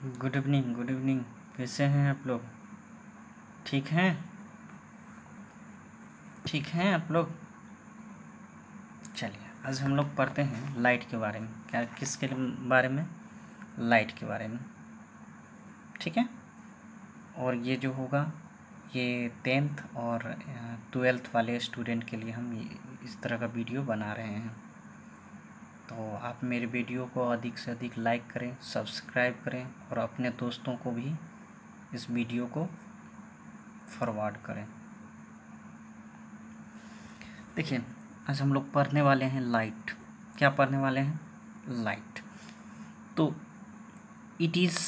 Good evening, good evening. कैसे हैं आप लोग? ठीक हैं? ठीक हैं आप लोग? चलिए, आज हम लोग पढ़ते हैं लाइट के बारे में। क्या, किसके बारे में? लाइट के बारे में। ठीक है। और ये जो होगा, ये 10th और 12th वाले स्टूडेंट के लिए हम इस तरह का वीडियो बना रहे हैं। तो आप मेरे वीडियो को अधिक से अधिक लाइक करें, सब्सक्राइब करें और अपने दोस्तों को भी इस वीडियो को फॉरवर्ड करें। देखिए, आज हम लोग पढ़ने वाले हैं लाइट। क्या पढ़ने वाले हैं? लाइट। तो it is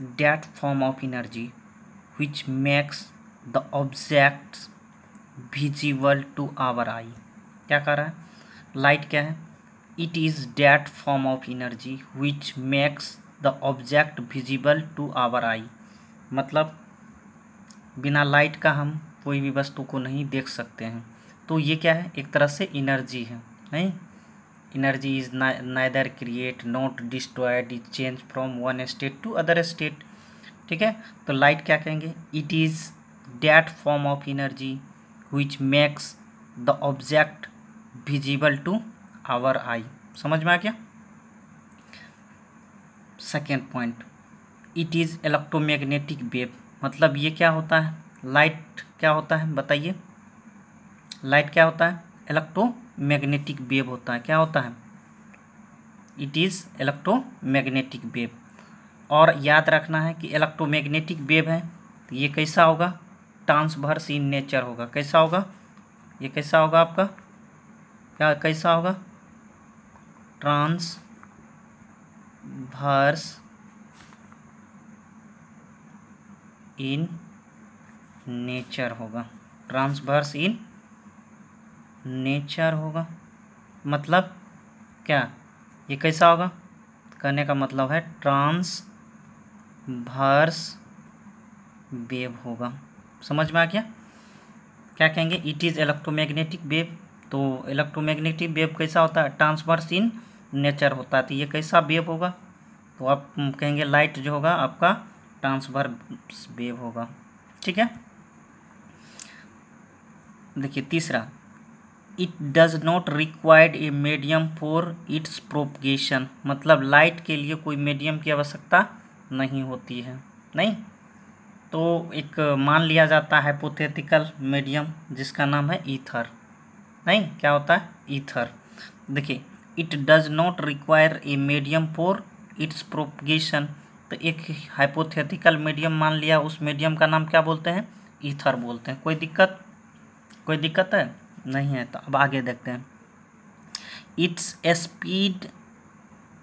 that form of energy which makes the objects visible to our eye. क्या कह रहा है? लाइट क्या है? It is that form of energy which makes the object visible to our eye. मतलब बिना लाइट का हम कोई भी वस्तु को नहीं देख सकते हैं। तो ये क्या है? एक तरह से एनर्जी है, नहीं? Energy is neither create not destroyed, is change from one state to other state. ठीक है। तो लाइट क्या कहेंगे? It is that form of energy which makes the object visible to our eye. समझ में आ गया? Second point, it is electromagnetic wave. मतलब ये क्या होता है? लाइट क्या होता है बताइए? लाइट क्या होता है? इलेक्ट्रोमैग्नेटिक वेव होता है। क्या होता है? It is electromagnetic wave. और याद रखना है कि इलेक्ट्रोमैग्नेटिक वेव है तो ये कैसा होगा? ट्रांसवर्स इन नेचर होगा। कैसा होगा? ये कैसा होगा आपका? क्या कैसा होगा? ट्रांसवर्स इन नेचर होगा। ट्रांसवर्स इन नेचर होगा। मतलब क्या? ये कैसा होगा? कहने का मतलब है ट्रांसवर्स वेव होगा। समझ में आ गया? क्या कहेंगे? It is electromagnetic wave. तो इलेक्ट्रोमैग्नेटिक वेव कैसा होता है? ट्रांसवर्स इन नेचर होता है। तो ये कैसा वेव होगा? तो आप कहेंगे लाइट जो होगा आपका ट्रांसवर्स वेव होगा। ठीक है। देखिए तीसरा, it does not required a medium for its propagation. मतलब लाइट के लिए कोई मीडियम की आवश्यकता नहीं होती है, नहीं? तो एक मान लिया जाता है हाइपोथेटिकल मीडियम जिसका नाम है ईथर। नहीं, क्या होता है? ईथर। देखिए, it does not require a medium for its propagation. तो एक हाइपोथेटिकल मीडियम मान लिया, उस मीडियम का नाम क्या बोलते हैं? ईथर बोलते हैं। कोई दिक्कत? कोई दिक्कत है? नहीं है। तो अब आगे देखते हैं। Its speed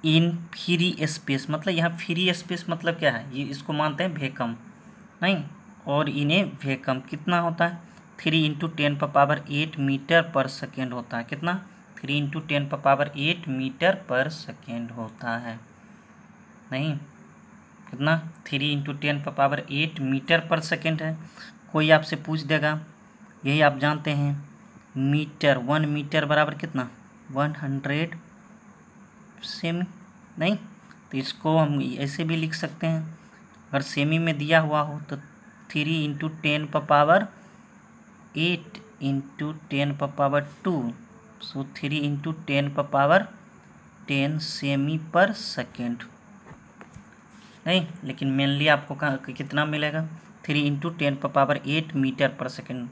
in free space. मतलब यहाँ फ्री स्पेस मतलब क्या है? ये इसको मानते हैं वैक्यूम, नहीं? और इन्हें वैक्यूम कितना होता है? 3×10⁸ मीटर पर सेकेंड होता है। कितना? 3×10⁸ मीटर पर सेकेंड होता है, नहीं? कितना? 3×10⁸ मीटर पर सेकेंड है। कोई आपसे पूछ देगा, यही आप जानते हैं, मीटर 1 मीटर बराबर कितना? 100 सेमी, नहीं? तो इसको हम ऐसे भी लिख सकते हैं। अगर सेमी में दिया हुआ हो तो 3×10⁸ 8×10⁻²। सो 3×10⁻10 सेमी पर सेकेंड, नहीं? लेकिन मेनली आपको कितना मिलेगा? 3×10⁸ मीटर पर सेकेंड।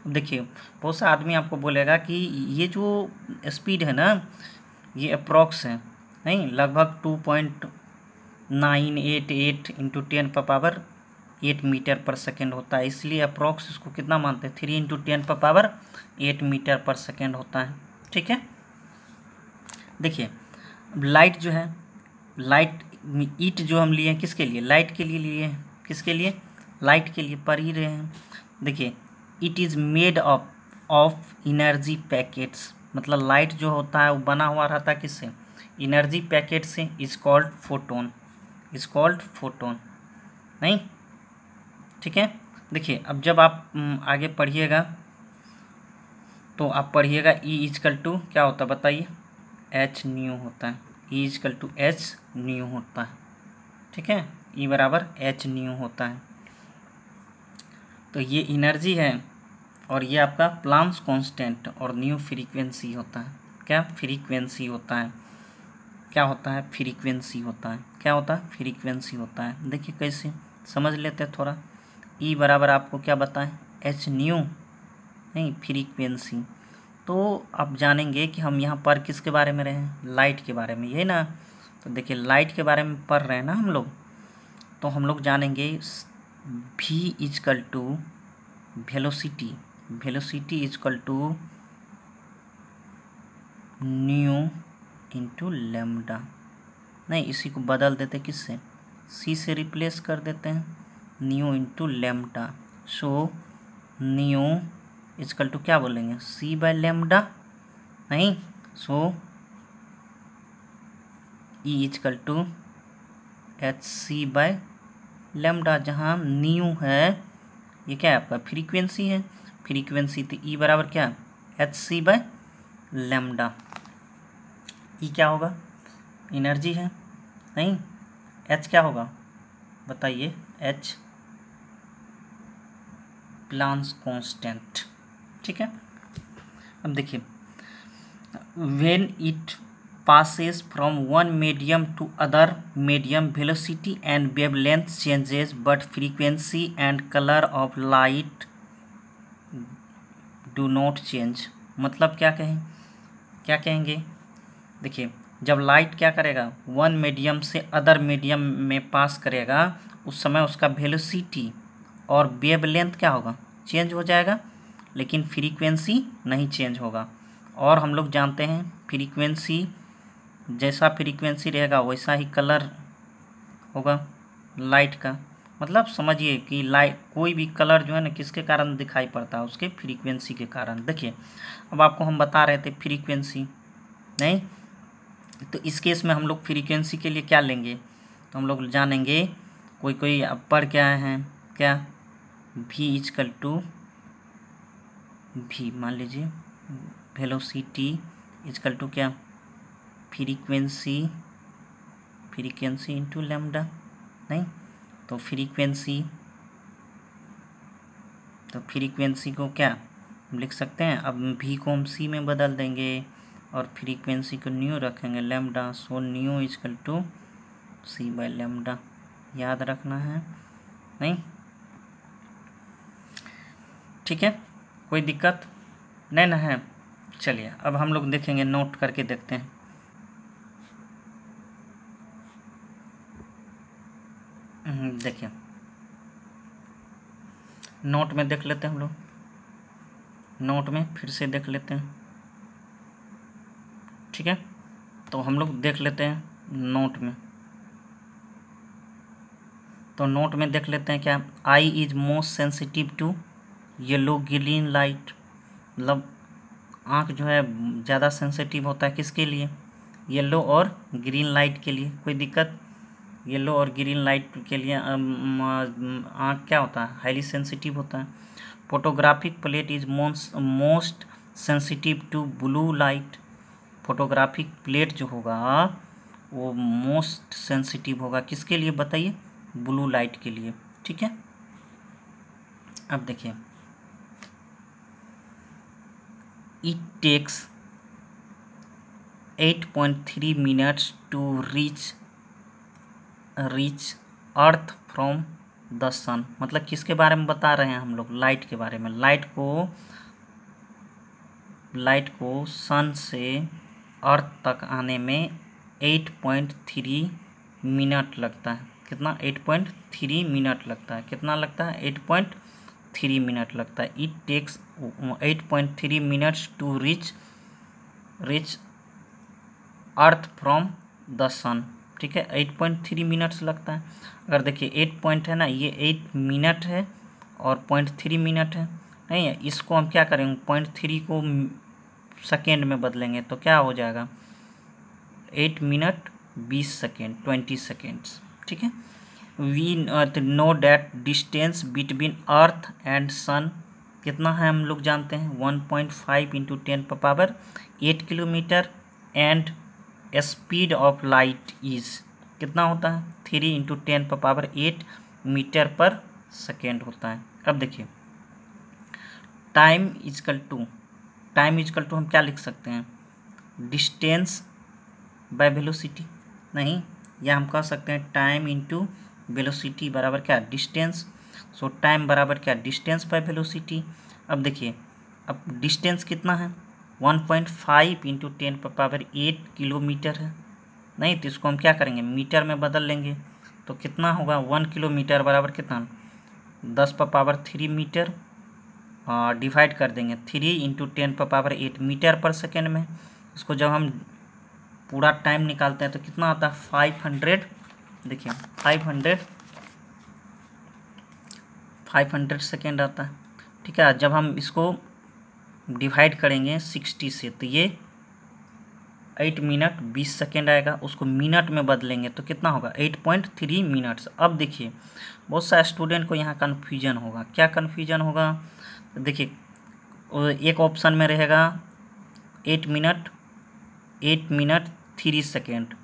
अब देखिए, बहुत सा आदमी आपको बोलेगा कि ये जो स्पीड है ना, ये अप्रॉक्स है, नहीं? लगभग 2.988 × 10⁸ मीटर पर सेकेंड होता है। इसलिए अप्रॉक्स इसको कितना मानते हैं? 3×10⁸ मीटर पर सेकेंड होता है। ठीक है। देखिए, लाइट जो है, लाइट ईट जो हम लिए हैं किसके लिए? लाइट के लिए लिए हैं। किसके लिए? लाइट के लिए पढ़ ही रहे हैं। देखिए, it is made of energy packets. मतलब लाइट जो होता है वो बना हुआ रहता है किससे? एनर्जी पैकेट से। Is called photon. Is called photon, नहीं? ठीक है। देखिए, अब जब आप आगे पढ़िएगा तो आप पढ़िएगा E = क्या होता है बताइए? h न्यू होता है। ई इजकल टू एच न्यू होता है। ठीक है, ई बराबर एच न्यू होता है। तो ये एनर्जी है और ये आपका प्लांक्स कांस्टेंट और न्यू फ्रीक्वेंसी होता है। क्या फ्रीक्वेंसी होता है? क्या होता है? फ्रीक्वेंसी होता है। क्या होता है? फ्रीक्वेंसी होता है। देखिए कैसे समझ लेते हैं थोड़ा। ई बराबर आपको क्या बताएं? एच न्यू, नहीं फ्रीक्वेंसी। तो आप जानेंगे कि हम यहाँ पर किसके बारे में रहे हैं? लाइट के बारे में, यही ना। तो देखिए लाइट के बारे में पढ़ रहे हैं ना हम लोग, तो हम लोग जानेंगे v is equal to velocity, velocity is equal to nu into lambda. नहीं, इसी को बदल देते किससे? c से रिप्लेस कर देते हैं, nu into lambda. So nu is equal to क्या बोलेंगे? c बाय लैम्डा, नहीं। So e is equal to H C by lambda, जहाँ न्यू है ये क्या है आपका? फ्रीक्वेंसी है। फ्रीक्वेंसी तो ई बराबर क्या? H C by lambda. E क्या होगा? एनर्जी है, नहीं। एच क्या होगा बताइए? H Planck's constant. ठीक है, अब देखिए when it passes from one medium to other medium, velocity and wavelength changes but frequency and color of light do not change। मतलब क्या कहें? क्या कहेंगे? देखिए जब लाइट क्या करेगा? वन मीडियम से अदर मीडियम में पास करेगा, उस समय उसका वेलोसिटी और वेवलेंथ क्या होगा? चेंज हो जाएगा, लेकिन फ्रीक्वेंसी नहीं चेंज होगा। और हम लोग जानते हैं फ्रीक्वेंसी, जैसा फ्रीक्वेंसी रहेगा वैसा ही कलर होगा लाइट का। मतलब समझिए कि लाइट कोई भी कलर जो है ना किसके कारण दिखाई पड़ता है? उसके फ्रीक्वेंसी के कारण। देखिए अब आपको हम बता रहे थे फ्रीक्वेंसी, नहीं। तो इस केस में हम लोग फ्रीक्वेंसी के लिए क्या लेंगे? तो हम लोग जानेंगे कोई कोई अपर क्या है, क्या v इजकल टू v, मान लीजिए वेलोसिटी इजकल टू क्या? फ्रीक्वेंसी, फ्रीक्वेंसी इंटू लैम्डा, नहीं। तो फ्रीक्वेंसी को क्या लिख सकते हैं? अब v को हम c में बदल देंगे और फ्रीक्वेंसी को न्यू रखेंगे lambda. So nu is equal to c by lambda, याद रखना है, नहीं। ठीक है, कोई दिक्कत नहीं ना है? चलिए अब हम लोग देखेंगे, नोट करके देखते हैं। देखिए नोट में देख लेते हैं हम लोग, नोट में फिर से देख लेते हैं। ठीक है, तो हम लोग देख लेते हैं नोट में। तो नोट में देख लेते हैं क्या? Eye is most sensitive to yellow green light. मतलब आँख जो है ज़्यादा सेंसिटिव होता है किसके लिए? येलो और ग्रीन लाइट के लिए। कोई दिक्कत? येलो और ग्रीन लाइट के लिए आँख क्या होता है? हाईली सेंसिटिव होता है। Photographic plate is most sensitive to blue light. Photographic plate जो होगा वो मोस्ट सेंसिटिव होगा किसके लिए बताइए? ब्लू लाइट के लिए। ठीक है, अब देखिए it takes 8.3 minutes to reach earth from the sun. मतलब किसके बारे में बता रहे हैं हम लोग? लाइट के बारे में। लाइट को सन से अर्थ तक आने में 8.3 मिनट लगता है। कितना? 8.3 मिनट लगता है। कितना लगता है? 8.3 मिनट लगता है। It takes 8.3 minutes to reach earth from the sun. ठीक है, 8.3 मिनट्स लगता है। अगर देखिए 8 पॉइंट है ना, ये 8 मिनट है और 0.3 मिनट है, नहीं है। इसको हम क्या करेंगे? 0.3 को सेकेंड में बदलेंगे तो क्या हो जाएगा? 8 मिनट 20 सेकेंड, 20 सेकेंड्स। ठीक है, we know that distance between earth and sun कितना है? हम लोग जानते हैं 1.5 × 10⁻8 kilometre and speed of light is कितना होता है 3 × 10⁸ मीटर पर सेकेंड होता है। अब देखिए टाइम इजकल टू हम क्या लिख सकते हैं डिस्टेंस बाय वेलोसिटी, नहीं, या हम कह सकते हैं टाइम इंटू वेलोसिटी बराबर क्या डिस्टेंस। सो टाइम बराबर क्या डिस्टेंस बाय वेलोसिटी। अब देखिए अब डिस्टेंस कितना है 1.5 × 10⁸ किलोमीटर है, नहीं तो इसको हम क्या करेंगे मीटर में बदल लेंगे तो कितना होगा 1 किलोमीटर बराबर कितना 10⁻³ मीटर, डिवाइड कर देंगे 3 × 10⁸ मीटर पर सेकेंड में। इसको जब हम पूरा टाइम निकालते हैं तो कितना आता है 500, देखिए 500 सेकेंड आता है। ठीक है, जब हम इसको डिवाइड करेंगे 60 से तो ये 8 मिनट 20 सेकेंड आएगा, उसको मिनट में बदलेंगे तो कितना होगा 8.3 मिनट्स। अब देखिए बहुत सारे स्टूडेंट को यहाँ कन्फ्यूजन होगा, क्या कन्फ्यूजन होगा देखिए एक ऑप्शन में रहेगा 8 मिनट 3 सेकेंड,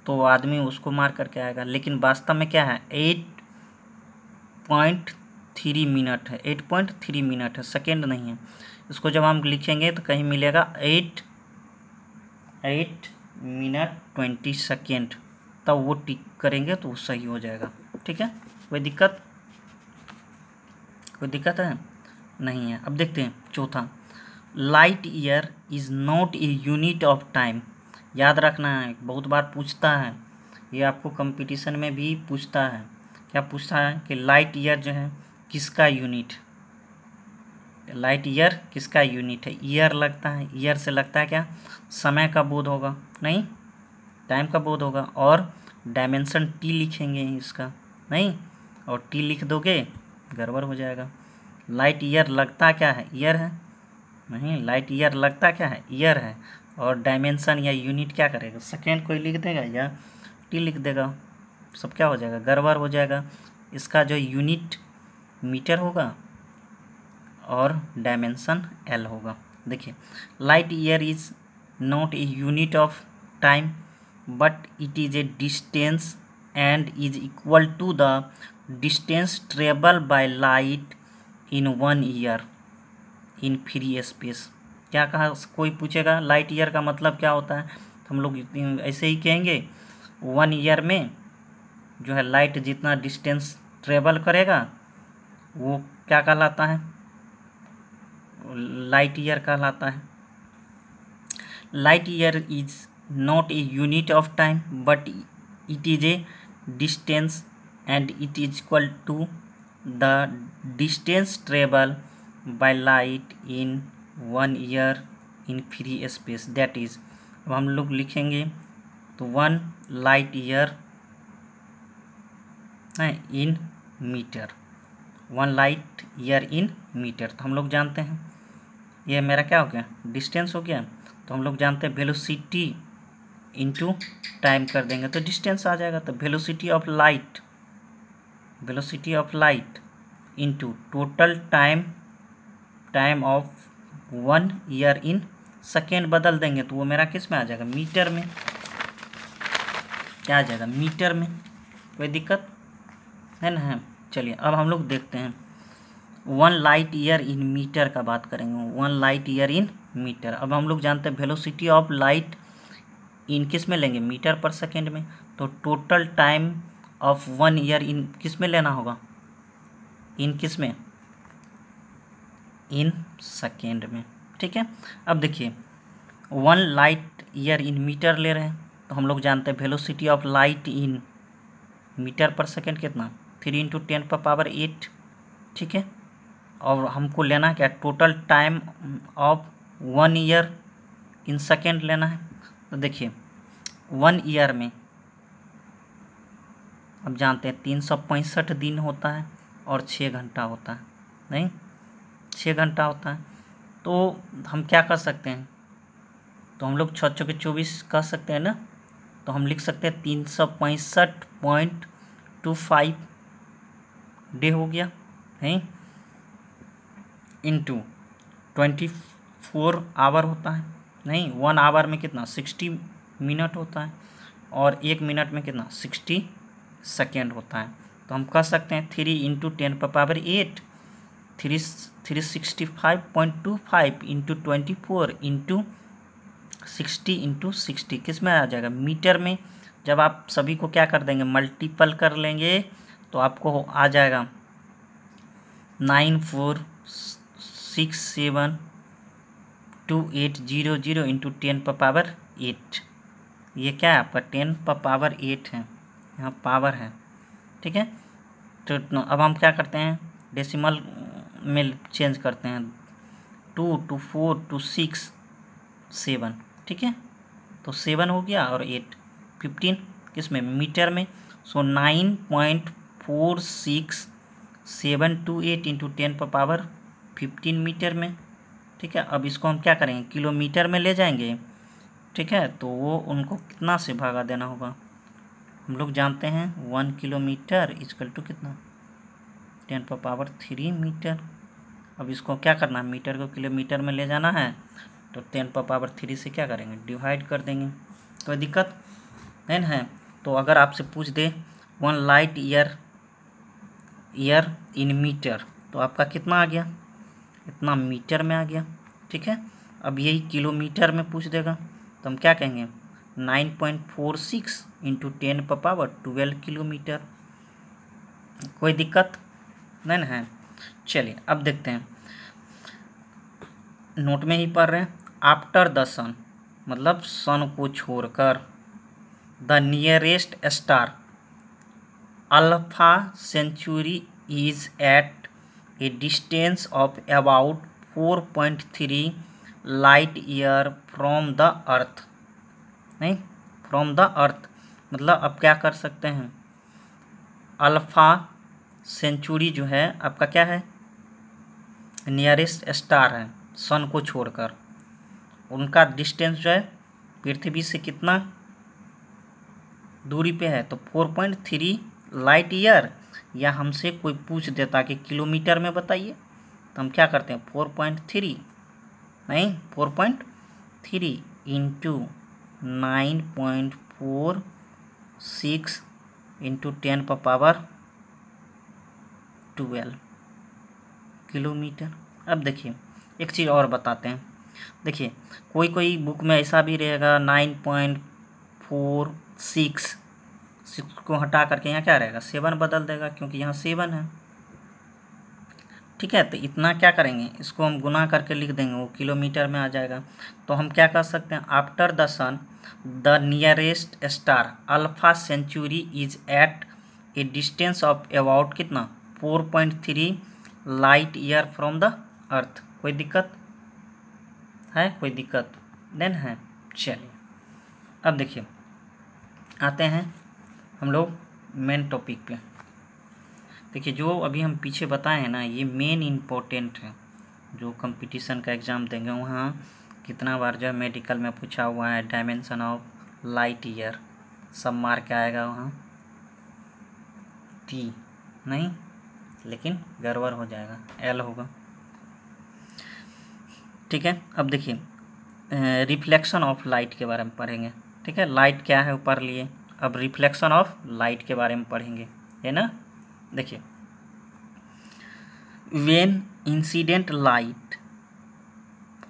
तो आदमी उसको मार करके आएगा, लेकिन वास्तव में क्या है 8.3 मिनट है, 8.3 मिनट है, सेकेंड नहीं है। इसको जब हम लिखेंगे तो कहीं मिलेगा 8 मिनट 20 सेकेंड, तब वो टिक करेंगे तो वो सही हो जाएगा। ठीक है, कोई दिक्कत है नहीं है। अब देखते हैं चौथा, light year is not a unit of time. याद रखना है, बहुत बार पूछता है, ये आपको कंपटीशन में भी पूछता है। क्या पूछता है कि लाइट ईयर जो है किसका यूनिट, लाइट ईयर किसका यूनिट है। ईयर लगता है, ईयर से लगता है क्या समय का बोध होगा, नहीं टाइम का बोध होगा, और डायमेंशन टी लिखेंगे इसका, नहीं और टी लिख दोगे गड़बड़ हो जाएगा। लाइट ईयर लगता क्या है ईयर है, नहीं लाइट ईयर लगता क्या है ईयर है, और डायमेंशन या यूनिट क्या करेगा सेकेंड कोई लिख देगा या टी लिख देगा, सब क्या हो जाएगा गड़बड़ हो जाएगा। इसका जो यूनिट मीटर होगा और डायमेंशन एल होगा। देखिए light year is not a unit of time but it is a distance and is equal to the distance travel by light in 1 year in free space. क्या कहा, कोई पूछेगा light year का मतलब क्या होता है, तो हम लोग ऐसे ही कहेंगे 1 ईयर में जो है लाइट जितना डिस्टेंस ट्रेवल करेगा वो क्या कहलाता है लाइट ईयर कहलाता है। Light year is not a unit of time but it is a distance and it is equal to the distance travel by light in 1 year in free space, that is. अब हम लोग लिखेंगे तो 1 light year in metre, 1 light year in metre, तो हम लोग जानते हैं ये मेरा क्या हो गया डिस्टेंस हो गया, तो हम लोग जानते हैं वेलोसिटी इनटू टाइम कर देंगे तो डिस्टेंस आ जाएगा। तो velocity of light into total time of 1 year in second बदल देंगे तो वो मेरा किस में आ जाएगा मीटर में, क्या आ जाएगा मीटर में। कोई दिक्कत है ना। चलिए अब हम लोग देखते हैं 1 लाइट ईयर इन मीटर का बात करेंगे, 1 लाइट ईयर इन मीटर। अब हम लोग जानते हैं वेलोसिटी ऑफ लाइट इन किस में लेंगे मीटर पर सेकेंड में, तो टोटल टाइम ऑफ 1 ईयर इन किस में लेना होगा इन किस में इन सेकेंड में। ठीक है, अब देखिए 1 लाइट ईयर इन मीटर ले रहे हैं तो हम लोग जानते हैं velocity of light in metre per second कितना 3 × 10⁸। ठीक है, और हमको लेना है क्या total time of 1 year in second लेना है। तो देखिए 1 ईयर में अब जानते हैं 365 दिन होता है और 6 घंटा होता है, नहीं 6 घंटा होता है, तो हम क्या कर सकते हैं, तो हम लोग 6 × 24 कह सकते हैं ना, तो हम लिख सकते हैं 365.25 डे हो गया है इंटू 24 आवर होता है नहीं, 1 आवर में कितना 60 मिनट होता है और 1 मिनट में कितना 60 सेकेंड होता है। तो हम कह सकते हैं 3 इंटू 10⁻8 365.25 इंटू 24 इंटू 60 इंटू 60 किस में आ जाएगा, मीटर में। जब आप सभी को क्या कर देंगे, मल्टीपल कर लेंगे तो आपको आ जाएगा 94672800 इंटू 10⁻8। ये क्या है आपका 10⁻8 है, यहाँ पावर है, ठीक है। तो अब हम क्या करते हैं, डेसिमल में चेंज करते हैं, 2 to 4 to 6 7, ठीक है। तो 7 हो गया और 8 15 किस में, मीटर में। सो 9.4678 इंटू 10⁻15 मीटर में, ठीक है। अब इसको हम क्या करेंगे, किलोमीटर में ले जाएंगे, ठीक है। तो वो उनको कितना से भागा देना होगा, हम लोग जानते हैं 1 किलोमीटर इक्वल टू कितना 10⁻3 मीटर। अब इसको क्या करना है, मीटर को किलोमीटर में ले जाना है तो 10⁻3 से क्या करेंगे, डिवाइड कर देंगे। कोई दिक्कत नहीं है। तो अगर आपसे पूछ दे 1 लाइट ईयर इन मीटर, तो आपका कितना आ गया, इतना मीटर में आ गया, ठीक है। अब यही किलोमीटर में पूछ देगा तो हम क्या कहेंगे 9.46 इंटू 10⁻12 किलोमीटर। कोई दिक्कत नहीं है। चलिए अब देखते हैं, नोट में ही पढ़ रहे हैं, आफ्टर द सन मतलब सन को छोड़कर, the nearest star Alpha Centauri is at a distance of about 4.3 light year from the earth. नहीं, फ्रॉम द अर्थ मतलब अब क्या कर सकते हैं, अल्फा सेंचुरी जो है आपका क्या है, नियरेस्ट स्टार है सन को छोड़कर, उनका डिस्टेंस जो है पृथ्वी से कितना दूरी पे है, तो 4.3 लाइट ईयर। या हमसे कोई पूछ देता कि किलोमीटर में बताइए तो हम क्या करते हैं 4.3 नहीं 4.3 इंटू 9.46 इंटू 10⁻12 किलोमीटर। अब देखिए एक चीज़ और बताते हैं, देखिए कोई कोई बुक में ऐसा भी रहेगा 9.46 को हटा करके यहाँ क्या रहेगा 7 बदल देगा, क्योंकि यहाँ 7 है, ठीक है। तो इतना क्या करेंगे, इसको हम गुना करके लिख देंगे, वो किलोमीटर में आ जाएगा। तो हम क्या कर सकते हैं, after the sun the nearest star Alpha Centauri is at a distance of about कितना 4.3 light year from the earth. कोई दिक्कत है, कोई दिक्कत नहीं है। चलिए अब देखिए आते हैं हम लोग मेन टॉपिक पे। देखिए जो अभी हम पीछे बताए हैं ना, ये मेन इम्पोर्टेंट है, जो कंपटीशन का एग्ज़ाम देंगे वहाँ कितना बार जो है मेडिकल में पूछा हुआ है, डायमेंशन ऑफ लाइट ईयर सब मार्क आएगा वहाँ टी नहीं, लेकिन गड़बड़ हो जाएगा एल होगा, ठीक है। अब देखिए रिफ्लेक्शन ऑफ लाइट के बारे में पढ़ेंगे, ठीक है। लाइट क्या है ऊपर लिए, अब रिफ्लेक्शन ऑफ लाइट के बारे में पढ़ेंगे, है ना। देखिए when incident light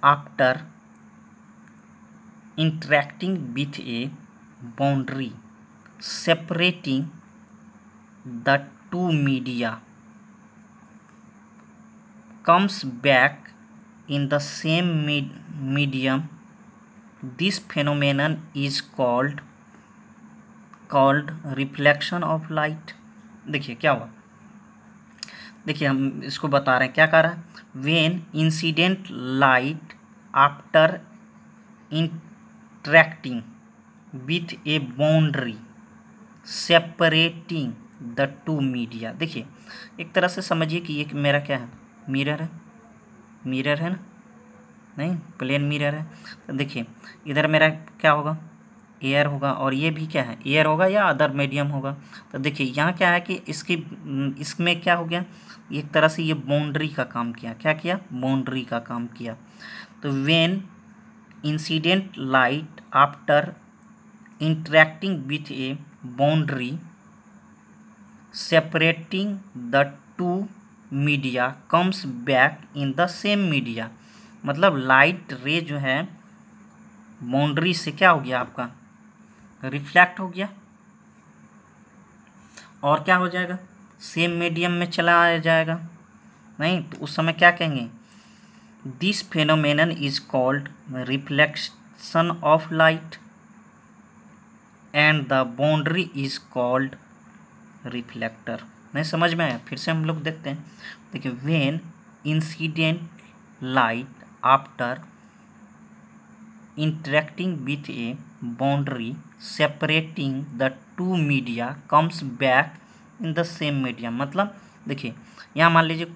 after interacting with A boundary separating the two media comes back in the same medium, this phenomenon is called reflection of light। देखिए क्या हुआ, देखिए हम इसको बता रहे हैं, क्या कह रहा है, when incident light after interacting with a boundary separating the two media। देखिए एक तरह से समझिए कि ये मेरा क्या है, मिरर है, मिरर है ना, नहीं प्लेन मिरर है। तो देखिए इधर मेरा क्या होगा, एयर होगा, और ये भी क्या है, एयर होगा या अदर मीडियम होगा। तो देखिए यहाँ क्या है कि इसमें क्या हो गया, एक तरह से ये बाउंड्री का काम किया, क्या किया, बाउंड्री का काम किया। तो when incident light after interacting with A boundary separating the two media comes back in the same media. मतलब लाइट रे जो है बाउंड्री से क्या हो गया आपका, रिफ्लेक्ट हो गया और क्या हो जाएगा, सेम मीडियम में चला जाएगा। नहीं तो उस समय क्या कहेंगे, this phenomenon is called reflection of light and the boundary is called reflector. नहीं समझ में आया, फिर से हम लोग देखते हैं। देखिए, when incident light after interacting with A boundary separating the two media comes back in the same media. मतलब देखिए, यहाँ मान लीजिए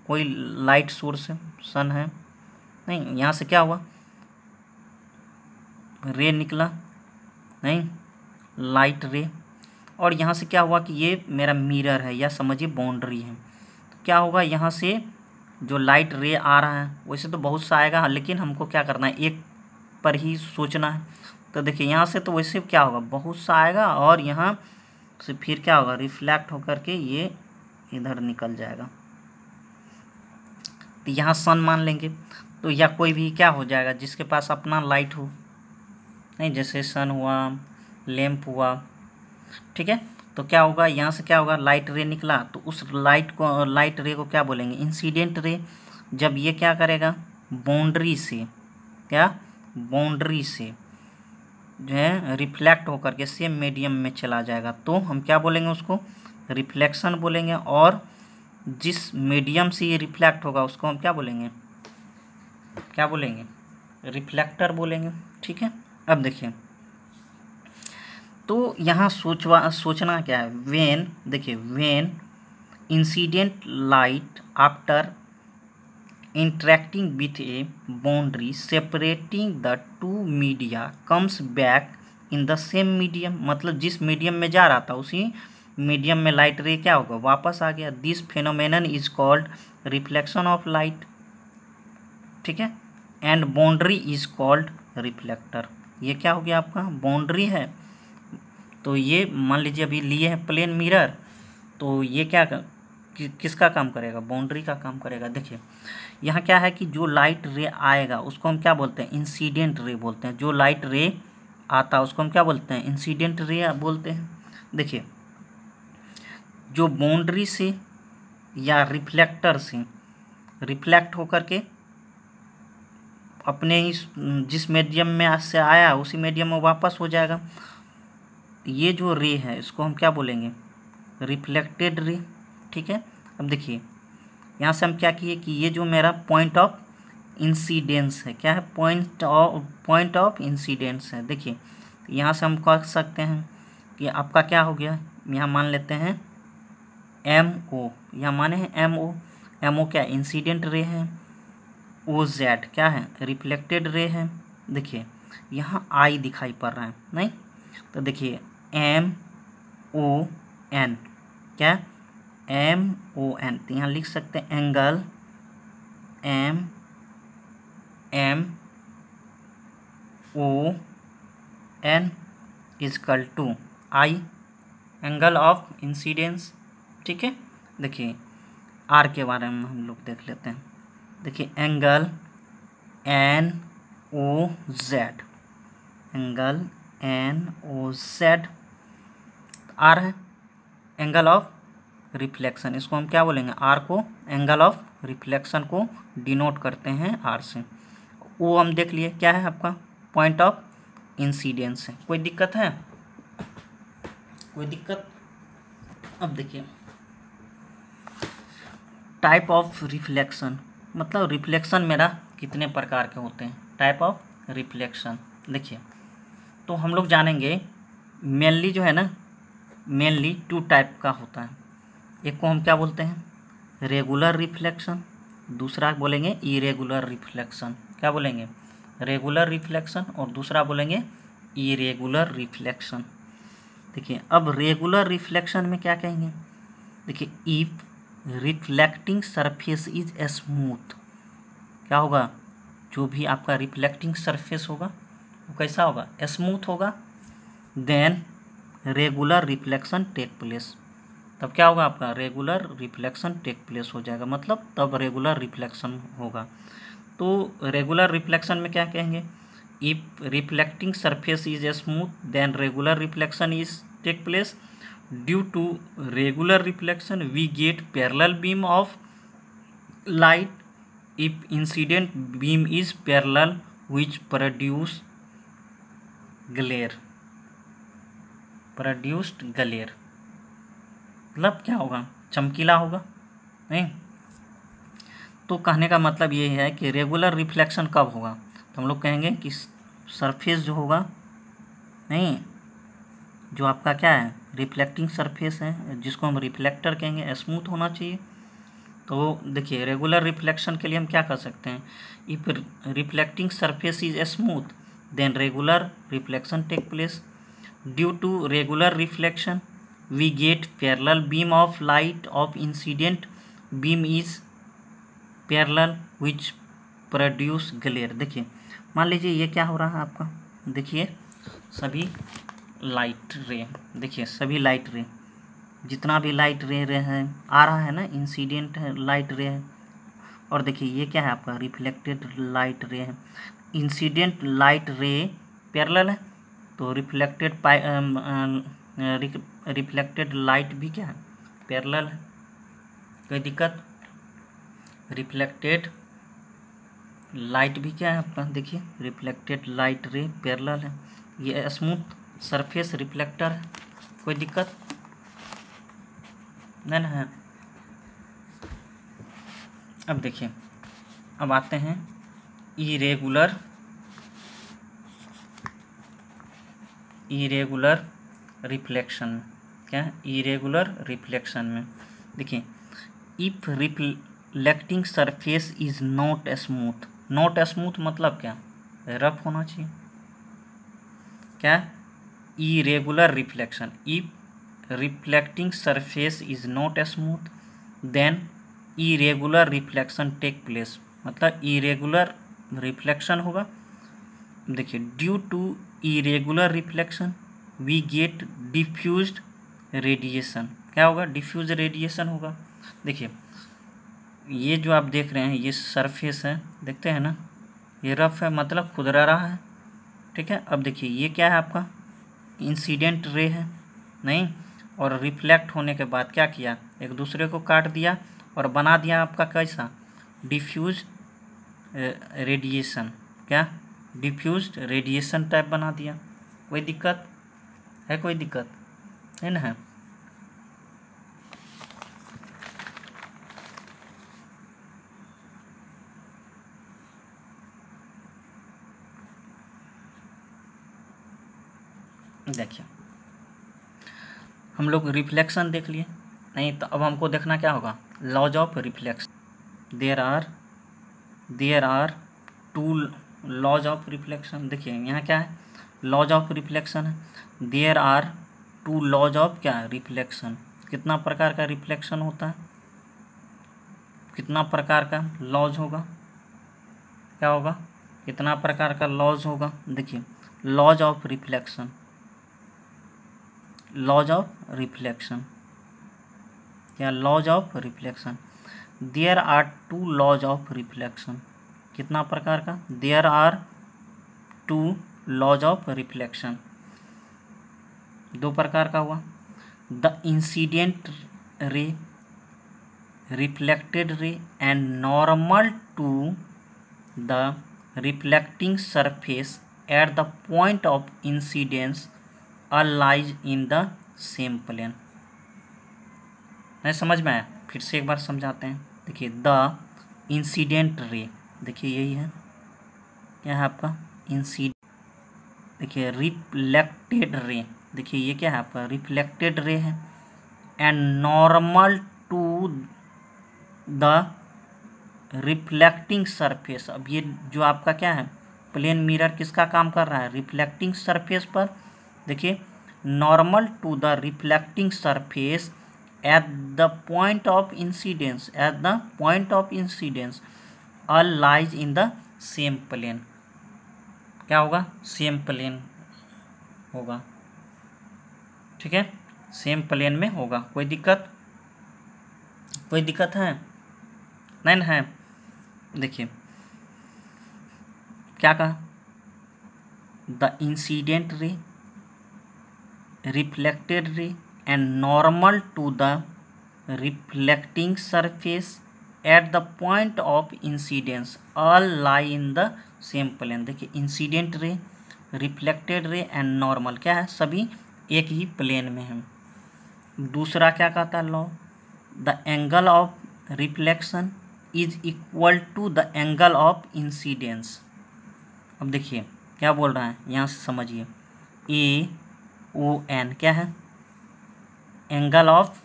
कोई लाइट सोर्स है, सन है, नहीं यहाँ से क्या हुआ, रे निकला, नहीं लाइट रे, और यहाँ से क्या हुआ कि ये मेरा मिरर है या समझिए बाउंड्री है। तो क्या होगा, यहाँ से जो लाइट रे आ रहा है वैसे तो बहुत सा आएगा, लेकिन हमको क्या करना है, एक पर ही सोचना है। तो देखिए यहाँ से तो वैसे क्या होगा, बहुत सा आएगा और यहाँ से फिर क्या होगा, रिफ्लेक्ट होकर के ये इधर निकल जाएगा। तो यहाँ सन मान लेंगे, तो या कोई भी क्या हो जाएगा जिसके पास अपना लाइट हो, नहीं जैसे सन हुआ, लैंप हुआ, ठीक है। तो क्या होगा, यहाँ से क्या होगा, लाइट रे निकला, तो उस लाइट रे को क्या बोलेंगे, इंसिडेंट रे। जब ये क्या करेगा, बाउंड्री से, क्या बाउंड्री से जो है रिफ्लेक्ट होकर के सेम मीडियम में चला जाएगा, तो हम क्या बोलेंगे, उसको रिफ्लेक्शन बोलेंगे। और जिस मीडियम से ये रिफ्लेक्ट होगा उसको हम क्या बोलेंगे, क्या बोलेंगे, रिफ्लेक्टर बोलेंगे, ठीक है। अब देखिए, तो यहाँ सोचना क्या है, वेन, देखिए when incident light after interacting with A boundary separating the two media comes back in the same medium. मतलब जिस मीडियम में जा रहा था उसी मीडियम में लाइट रे क्या होगा, वापस आ गया। This phenomenon is called reflection of light, ठीक है, and boundary is called reflector. ये क्या हो गया आपका, बाउंड्री है। तो ये मान लीजिए अभी लिए हैं प्लेन मिरर, तो ये क्या किसका काम करेगा, बाउंड्री का काम करेगा। देखिए यहाँ क्या है कि जो लाइट रे आएगा उसको हम क्या बोलते हैं, इंसिडेंट रे बोलते हैं। जो लाइट रे आता है उसको हम क्या बोलते हैं, इंसिडेंट रे बोलते हैं। देखिए, जो बाउंड्री से या रिफ्लेक्टर से रिफ्लेक्ट होकर के अपने ही जिस मीडियम में से आया उसी मीडियम में वापस हो जाएगा। ये जो रे है इसको हम क्या बोलेंगे, रिफ्लेक्टेड रे, ठीक है। अब देखिए यहाँ से हम क्या किए कि ये जो मेरा पॉइंट ऑफ इंसिडेंस है, क्या है, पॉइंट ऑफ इंसिडेंस है। देखिए यहाँ से हम कह सकते हैं कि आपका क्या हो गया, यहाँ मान लेते हैं एम ओ, यहाँ माने हैं एम ओ। एम ओ क्या, इंसिडेंट रे है। ओ जेड क्या है, रिफ्लेक्टेड रे है। देखिए यहाँ आई दिखाई पड़ रहा है, नहीं तो देखिए एम ओ एन, क्या एम ओ एन, तो यहाँ लिख सकते हैं angle M M O N is equal to I, angle of incidence, ठीक है। देखिए आर के बारे में हम लोग देख लेते हैं। देखिए angle N O Z, angle N O Z, R है एंगल ऑफ रिफ्लेक्शन, इसको हम क्या बोलेंगे, आर को एंगल ऑफ रिफ्लेक्शन को डिनोट करते हैं आर से। वो हम देख लिए क्या है आपका, पॉइंट ऑफ इंसिडेंस है। कोई दिक्कत है, कोई दिक्कत। अब देखिए टाइप ऑफ रिफ्लेक्शन, मतलब रिफ्लेक्शन मेरा कितने प्रकार के होते हैं, टाइप ऑफ रिफ्लेक्शन। देखिए तो हम लोग जानेंगे मेनली जो है ना, मेनली टू टाइप का होता है। एक को हम क्या बोलते हैं, रेगुलर रिफ्लेक्शन, दूसरा बोलेंगे इरेगुलर रिफ्लेक्शन। क्या बोलेंगे, रेगुलर रिफ्लेक्शन, और दूसरा बोलेंगे इरेगुलर रिफ्लेक्शन। देखिए अब रेगुलर रिफ्लेक्शन में क्या कहेंगे, देखिए if reflecting surface is smooth, क्या होगा, जो भी आपका रिफ्लेक्टिंग सरफेस होगा वो कैसा होगा, स्मूथ होगा। Then regular reflection take place, तब क्या होगा आपका, रेगुलर रिफ्लेक्शन टेक प्लेस हो जाएगा, मतलब तब रेगुलर रिफ्लेक्शन होगा। तो रेगुलर रिफ्लेक्शन में क्या कहेंगे, if reflecting surface is smooth then regular reflection is take place. Due to regular reflection we get parallel beam of light if incident beam is parallel which produced glare मतलब क्या होगा, चमकीला होगा, नहीं। तो कहने का मतलब ये है कि रेगुलर रिफ्लेक्शन कब होगा, तो हम लोग कहेंगे कि सरफेस जो होगा, नहीं, जो आपका क्या है रिफ्लेक्टिंग सरफेस है जिसको हम रिफ्लेक्टर कहेंगे, स्मूथ होना चाहिए। तो देखिए रेगुलर रिफ्लेक्शन के लिए हम क्या कर सकते हैं, if reflecting surface is smooth then regular reflection take place. Due to regular reflection we get parallel beam of light of incident beam is parallel which produce glare. देखिए मान लीजिए ये क्या हो रहा है आपका, देखिए सभी लाइट रे, देखिए सभी लाइट रे, जितना भी लाइट रे है आ रहा है ना, इंसिडेंट है लाइट रे है, और देखिए ये क्या है आपका रिफ्लेक्टेड लाइट रे है। इंसिडेंट लाइट रे पैरेलल है तो रिफ्लेक्टेड लाइट भी क्या है, पैरेलल है, कोई दिक्कत। रिफ्लेक्टेड लाइट भी क्या है आपका, देखिए रिफ्लेक्टेड लाइट रे पैरेलल है, ये स्मूथ सरफेस रिफ्लेक्टर है, कोई दिक्कत नहीं ना है। अब देखिए, अब आते हैं इरेगुलर रिफ्लेक्शन, क्या है इरेगुलर रिफ्लेक्शन में। देखिए if reflecting surface is not smooth, not smooth मतलब क्या, रफ होना चाहिए, क्या irregular reflection, if reflecting surface is not smooth then irregular reflection take place, मतलब इरेगुलर रिफ्लेक्शन होगा। देखिए due to irregular reflection we get diffused radiation, क्या होगा, डिफ्यूज रेडिएशन होगा। देखिए ये जो आप देख रहे हैं ये सरफेस है, देखते हैं ना, ये रफ है मतलब खुरदरा रहा है, ठीक है। अब देखिए ये क्या है आपका, इंसिडेंट रे है, नहीं, और रिफ्लेक्ट होने के बाद क्या किया, एक दूसरे को काट दिया और बना दिया आपका कैसा, डिफ्यूज रेडिएशन, क्या डिफ्यूज्ड रेडिएशन टाइप बना दिया। कोई दिक्कत है, कोई दिक्कत है ना है। देखिए हम लोग रिफ्लेक्शन देख लिए, नहीं तो अब हमको देखना क्या होगा, laws of reflection. There are two laws of reflection. देखिए यहाँ क्या है, लॉज ऑफ रिफ्लेक्शन है, there are two laws of क्या रिफ्लेक्शन। कितना प्रकार का रिफ्लेक्शन होता है, कितना प्रकार का लॉज होगा, क्या होगा, कितना प्रकार का लॉज होगा। देखिए laws of reflection, laws of reflection, क्या laws of reflection, there are two laws of reflection, कितना प्रकार का, there are two laws of reflection, दो प्रकार का हुआ। The incident ray, reflected ray and normal to the reflecting surface at the point of incidence are lies in the same plane. नहीं समझ में आया, फिर से एक बार समझाते हैं। देखिए द इंसिडेंट रे, देखिए यही है, क्या है आपका इंसिडेंट, देखिए रिफ्लेक्टेड रे, देखिए ये क्या है आपका रिफ्लेक्टेड रे है, and normal to the reflecting surface. अब ये जो आपका क्या है प्लेन मिरर किसका काम कर रहा है, रिफ्लेक्टिंग सरफेस पर। देखिए normal to the reflecting surface at the point of incidence, at the point of incidence all lies in the same plane, क्या होगा, सेम प्लेन होगा, ठीक है, सेम प्लेन में होगा। कोई दिक्कत है, नहीं ना है। देखिए क्या कहा, the incident ray, reflected ray and normal to the reflecting surface at the point of incidence all lie in the same plane. देखिए incident ray, reflected ray and normal क्या है, सभी एक ही प्लेन में है। दूसरा क्या कहता है law, the angle of reflection is equal to the angle of incidence. अब देखिए क्या बोल रहा है, यहाँ से समझिए, ए ओ एन क्या है, एंगल ऑफ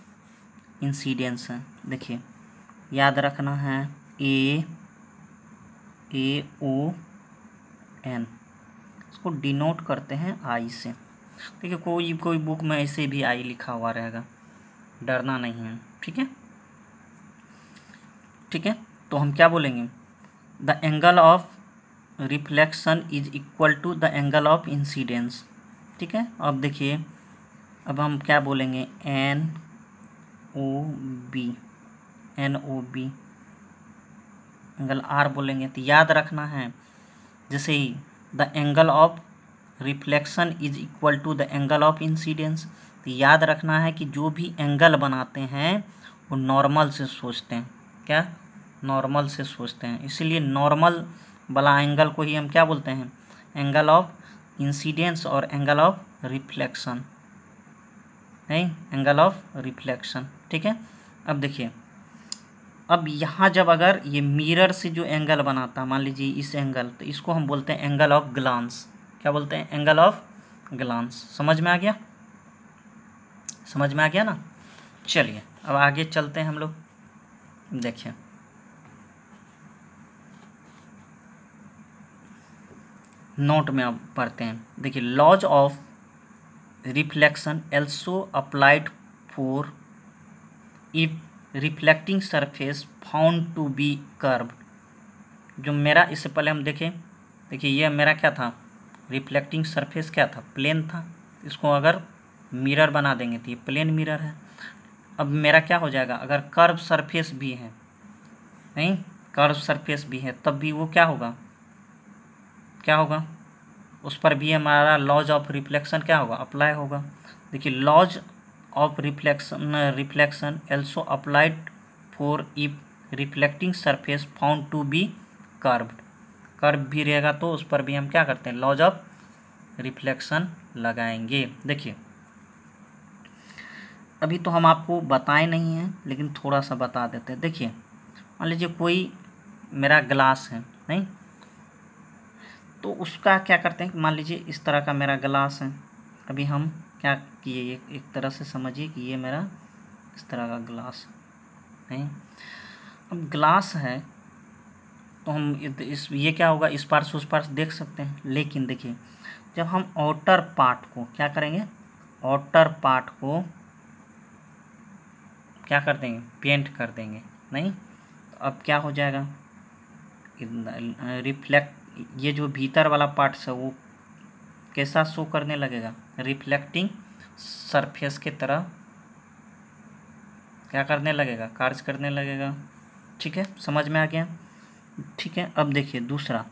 इंसिडेंस है। देखिए याद रखना है, ए ओ एन, इसको डिनोट करते हैं आई से। देखिए कोई बुक में ऐसे भी आई लिखा हुआ रहेगा, डरना नहीं है, ठीक है, ठीक है। तो हम क्या बोलेंगे, the angle of reflection is equal to the angle of incidence, ठीक है। अब देखिए अब हम क्या बोलेंगे, N O B angle R बोलेंगे। तो याद रखना है, जैसे ही the angle of reflection is equal to the angle of incidence, तो याद रखना है कि जो भी एंगल बनाते हैं वो नॉर्मल से सोचते हैं, क्या, नॉर्मल से सोचते हैं। इसीलिए नॉर्मल वाला एंगल को ही हम क्या बोलते हैं, एंगल ऑफ इंसिडेंस और एंगल ऑफ रिफ्लेक्शन, नहीं, एंगल ऑफ रिफ्लेक्शन, ठीक है। अब देखिए, अब यहाँ जब अगर ये मिरर से जो एंगल बनाता है, मान लीजिए इस एंगल, तो इसको हम बोलते हैं एंगल ऑफ ग्लांस। क्या बोलते हैं, एंगल ऑफ ग्लांस। समझ में आ गया, समझ में आ गया ना। चलिए अब आगे चलते हैं हम लोग। देखिए नोट में अब पढ़ते हैं। देखिए laws of reflection also applied for if reflecting surface found to be curve. जो मेरा, इससे पहले हम देखें, देखिए ये मेरा क्या था, रिफ्लेक्टिंग सरफेस क्या था, प्लेन था। इसको अगर मिरर बना देंगे तो ये प्लेन मिरर है। अब मेरा क्या हो जाएगा, अगर कर्व सरफेस भी है, नहीं, कर्व सरफेस भी है, तब भी वो क्या होगा, क्या होगा, उस पर भी हमारा लॉज ऑफ रिफ्लेक्शन क्या होगा, अप्लाई होगा। देखिए laws of reflection also applied for if reflecting surface found to be curved. Curve भी रहेगा तो उस पर भी हम क्या करते हैं, लॉज ऑफ रिफ्लेक्शन लगाएंगे। देखिए अभी तो हम आपको बताए नहीं हैं, लेकिन थोड़ा सा बता देते हैं। देखिए मान लीजिए कोई मेरा ग्लास है, नहीं, तो उसका क्या करते हैं, मान लीजिए इस तरह का मेरा ग्लास है। अभी हम क्या किए, एक तरह से समझिए कि ये मेरा इस तरह का ग्लास है, नहीं। अब ग्लास है तो हम ये क्या होगा, इस पार से उस पार देख सकते हैं। लेकिन देखिए जब हम आउटर पार्ट को क्या करेंगे, आउटर पार्ट को क्या कर देंगे, पेंट कर देंगे, नहीं। तो अब क्या हो जाएगा, रिफ्लेक्ट, ये जो भीतर वाला पार्ट है वो कैसा शो करने लगेगा, रिफ्लेक्टिंग सरफेस के तरह क्या करने लगेगा, कार्य करने लगेगा, ठीक है, समझ में आ गया, ठीक है। अब देखिए दूसरा,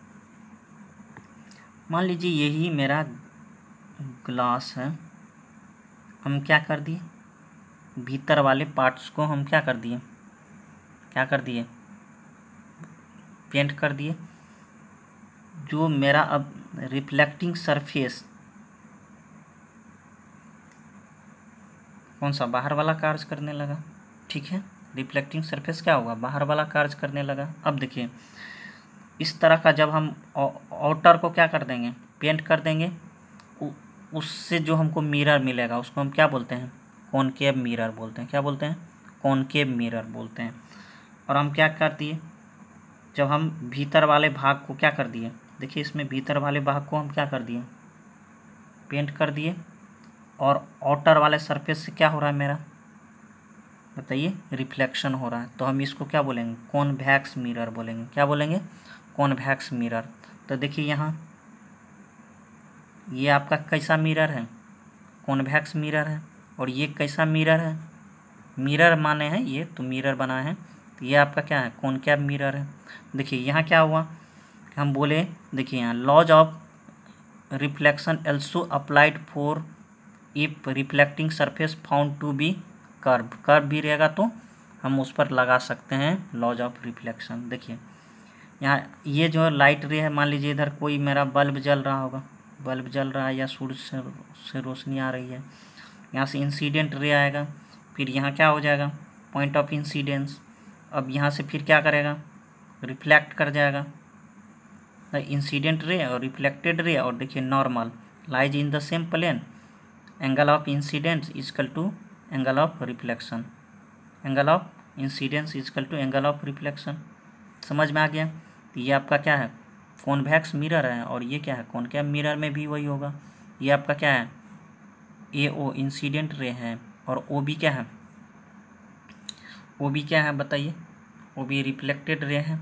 मान लीजिए यही मेरा ग्लास है, हम क्या कर दिए, भीतर वाले पार्ट्स को हम क्या कर दिए, क्या कर दिए, पेंट कर दिए। जो मेरा अब रिफ्लेक्टिंग सरफेस कौन सा, बाहर वाला कार्य करने लगा, ठीक है, रिफ्लेक्टिंग सरफेस क्या होगा, बाहर वाला कार्य करने लगा। अब देखिए इस तरह का जब हम आउटर को क्या कर देंगे, पेंट कर देंगे, उससे जो हमको मिरर मिलेगा उसको हम क्या बोलते हैं, कॉनकेव मिरर बोलते हैं। क्या बोलते हैं, कॉनकेव मिरर बोलते हैं। और हम क्या कर दिए, जब हम भीतर वाले भाग को क्या कर दिए, देखिए इसमें भीतर वाले भाग को हम क्या कर दिए, पेंट कर दिए। और आउटर वाले सरफेस से क्या हो रहा है मेरा, बताइए, रिफ्लेक्शन हो रहा है। तो हम इसको क्या बोलेंगे, कॉन्वेक्स मिरर बोलेंगे। क्या बोलेंगे, कॉन्वेक्स मिरर। तो देखिए यहाँ ये आपका कैसा मिरर है, कॉन्वेक्स मिरर है, और ये कैसा मिरर है, मिरर माने हैं ये तो मिरर बना है, तो ये आपका क्या है, कॉनकेव मिरर है। देखिए यहाँ क्या हुआ, हम बोले देखिए यहाँ laws of reflection also applied for if reflecting surface found to be curve, curve भी रहेगा तो हम उस पर लगा सकते हैं लॉज ऑफ रिफ्लेक्शन। देखिए यहाँ ये जो लाइट रे है, मान लीजिए इधर कोई मेरा बल्ब जल रहा होगा, बल्ब जल रहा है या सूरज से रोशनी आ रही है, यहाँ से इंसिडेंट रे आएगा, फिर यहाँ क्या हो जाएगा, पॉइंट ऑफ इंसिडेंस। अब यहाँ से फिर क्या करेगा, रिफ्लेक्ट कर जाएगा इंसिडेंट रे और रिफ्लेक्टेड रे, और देखिए normal lies in the same plane, angle of incidence equal to angle of reflection, angle of incidence equal to angle of reflection. समझ में आ गया। तो ये आपका क्या है, कॉन्वेक्स मिरर है, और ये क्या है, कॉनकेव मिरर में भी वही होगा। ये आपका क्या है, ए ओ इंसिडेंट रे है, और ओ बी क्या है, ओ बी क्या है बताइए, ओ बी रिफ्लेक्टेड रे है।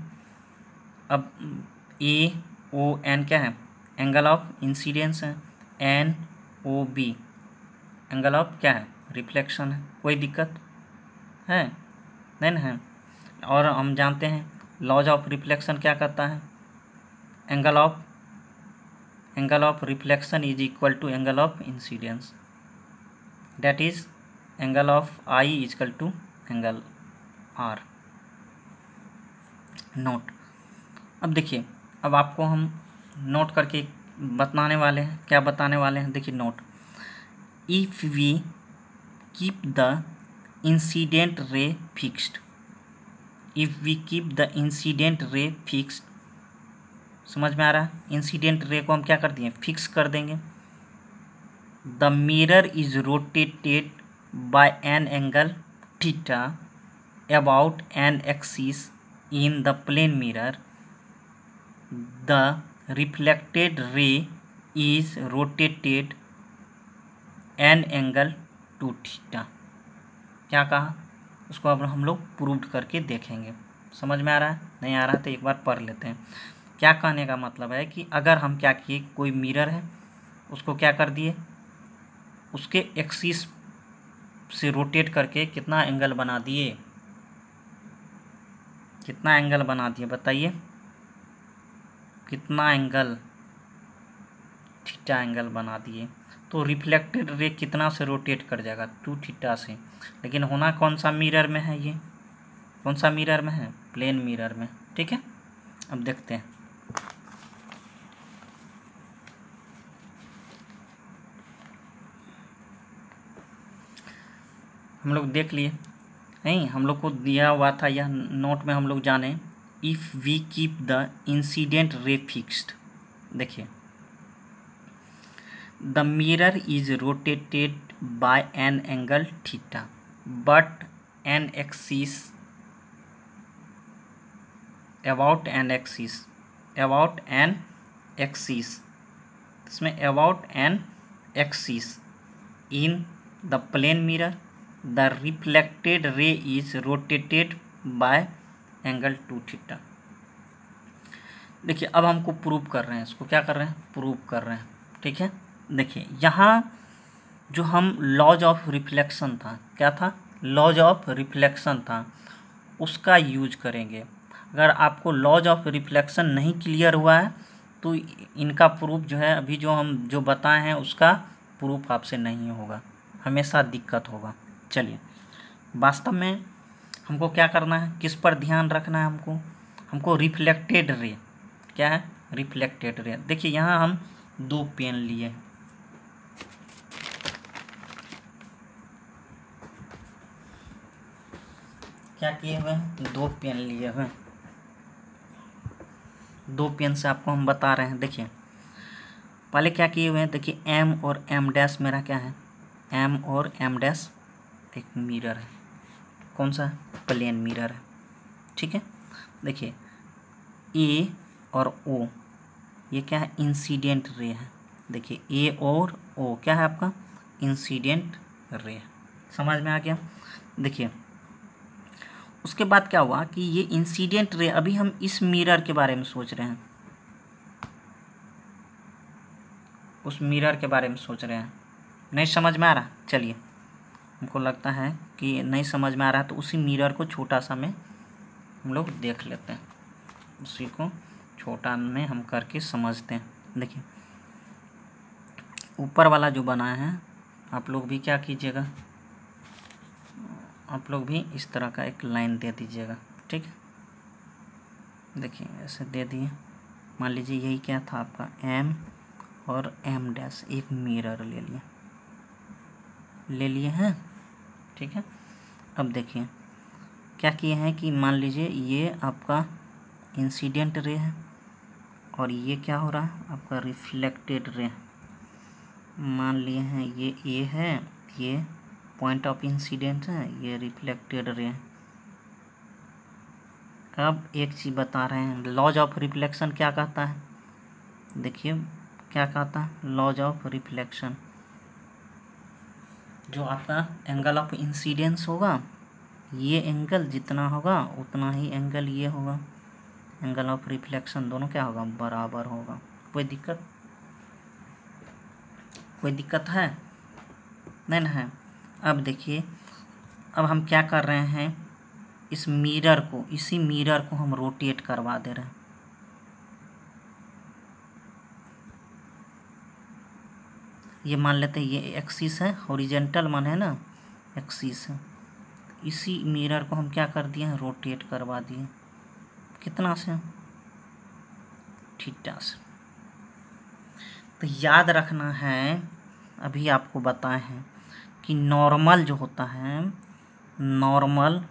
अब ए ओ एन क्या है, एंगल ऑफ इंसिडेंस है, N O B angle of क्या है, रिफ्लेक्शन है। कोई दिक्कत है नहीं ना है। और हम जानते हैं लॉज ऑफ रिफ्लेक्शन क्या करता है, angle of reflection is equal to angle of incidence, that is angle of I is equal to angle R. Note. अब देखिए, अब आपको हम नोट करके बताने वाले हैं, क्या बताने वाले हैं, देखिए note. If we keep the incident ray fixed, if we keep the incident ray fixed, समझ में आ रहा है, इंसिडेंट रे को हम क्या कर दिए, फिक्स कर देंगे। The mirror is rotated by an angle theta about an axis in the plane mirror, the reflected ray is rotated an angle two theta. क्या कहा, उसको अब हम लोग प्रूव करके देखेंगे। समझ में आ रहा है, नहीं आ रहा है तो एक बार पढ़ लेते हैं। क्या कहने का मतलब है कि अगर हम क्या किए, कोई मिरर है उसको क्या कर दिए, उसके एक्सिस से रोटेट करके कितना एंगल बना दिए, कितना एंगल बना दिए बताइए, कितना एंगल, थीटा एंगल बना दिए। तो रिफ्लेक्टेड रे कितना से रोटेट कर जाएगा, 2 थीटा से। लेकिन होना कौन सा मिरर में है, ये कौन सा मिरर में है, प्लेन मिरर में। ठीक है, अब देखते हैं। हम लोग देख लिए नहीं, हम लोग को दिया हुआ था यह नोट में, हम लोग जाने if we keep the incident ray fixed. देखिए, the mirror is rotated by an angle theta but an axis about an axis, इसमें about an axis in the plane mirror, the reflected ray is rotated by angle 2 theta. देखिए, अब हमको prove कर रहे हैं, इसको क्या कर रहे हैं, प्रूव कर रहे हैं। ठीक है, देखिए यहाँ जो हम लॉज ऑफ रिफ्लेक्शन था, क्या था, लॉज ऑफ रिफ्लेक्शन था, उसका यूज करेंगे। अगर आपको लॉज ऑफ रिफ्लेक्शन नहीं क्लियर हुआ है तो इनका प्रूफ जो है, अभी जो हम जो बताए हैं उसका प्रूफ आपसे नहीं होगा, हमेशा दिक्कत होगा। चलिए, वास्तव में हमको क्या करना है, किस पर ध्यान रखना है, हमको रिफ्लेक्टेड रे, क्या है, रिफ्लेक्टेड रे। देखिए यहाँ हम 2 पेन लिए, क्या किए हुए हैं, 2 पेन लिए हुए, 2 पेन से आपको हम बता रहे हैं। देखिए पहले क्या किए हुए हैं, देखिए एम और एम डैश मेरा क्या है, एम और एम डैश एक मिरर है, कौन सा, प्लेन मिरर है। ठीक है, देखिए ए और ओ ये क्या है, इंसिडेंट रे है। देखिए ए और ओ क्या है आपका, इंसिडेंट रे। समझ में आ गया। देखिए उसके बाद क्या हुआ कि ये इंसिडेंट रे, अभी हम इस मिरर के बारे में सोच रहे हैं, उस मिरर के बारे में सोच रहे हैं। नहीं समझ में आ रहा? चलिए, हमको लगता है कि नहीं समझ में आ रहा है, तो उसी मिरर को छोटा सा में हम लोग देख लेते हैं, उसी को छोटा में हम करके समझते हैं। देखिए ऊपर वाला जो बना है, आप लोग भी क्या कीजिएगा, आप लोग भी इस तरह का एक लाइन दे दीजिएगा, ठीक है। देखिए ऐसे दे दिए, मान लीजिए यही क्या था आपका एम और एम डैश, एक मिरर ले लिए हैं, ठीक है। अब देखिए क्या किए हैं कि मान लीजिए ये आपका इंसिडेंट रे है और ये क्या हो रहा है आपका रिफ्लेक्टेड रे, मान लिए हैं ये ए है, ये पॉइंट ऑफ इंसिडेंट है, ये रिफ्लेक्टेड रे। अब एक चीज़ बता रहे हैं, लॉज ऑफ रिफ्लेक्शन क्या कहता है, देखिए क्या कहता है, लॉज ऑफ रिफ्लेक्शन, जो आपका एंगल ऑफ इंसिडेंस होगा, ये एंगल जितना होगा उतना ही एंगल ये होगा, एंगल ऑफ रिफ्लेक्शन दोनों क्या होगा, बराबर होगा। कोई दिक्कत है? नहीं ना है। अब देखिए, अब हम क्या कर रहे हैं, इस मिरर को, इसी मिरर को हम रोटेट करवा दे रहे हैं। ये मान लेते हैं ये एक्सिस है, हॉरिजेंटल मान है ना, एक्सिस है, इसी मिरर को हम क्या कर दिए हैं, रोटेट करवा दिए। कितना से? थीटा से। तो याद रखना है, अभी आपको बताए हैं कि नॉर्मल जो होता है, नॉर्मल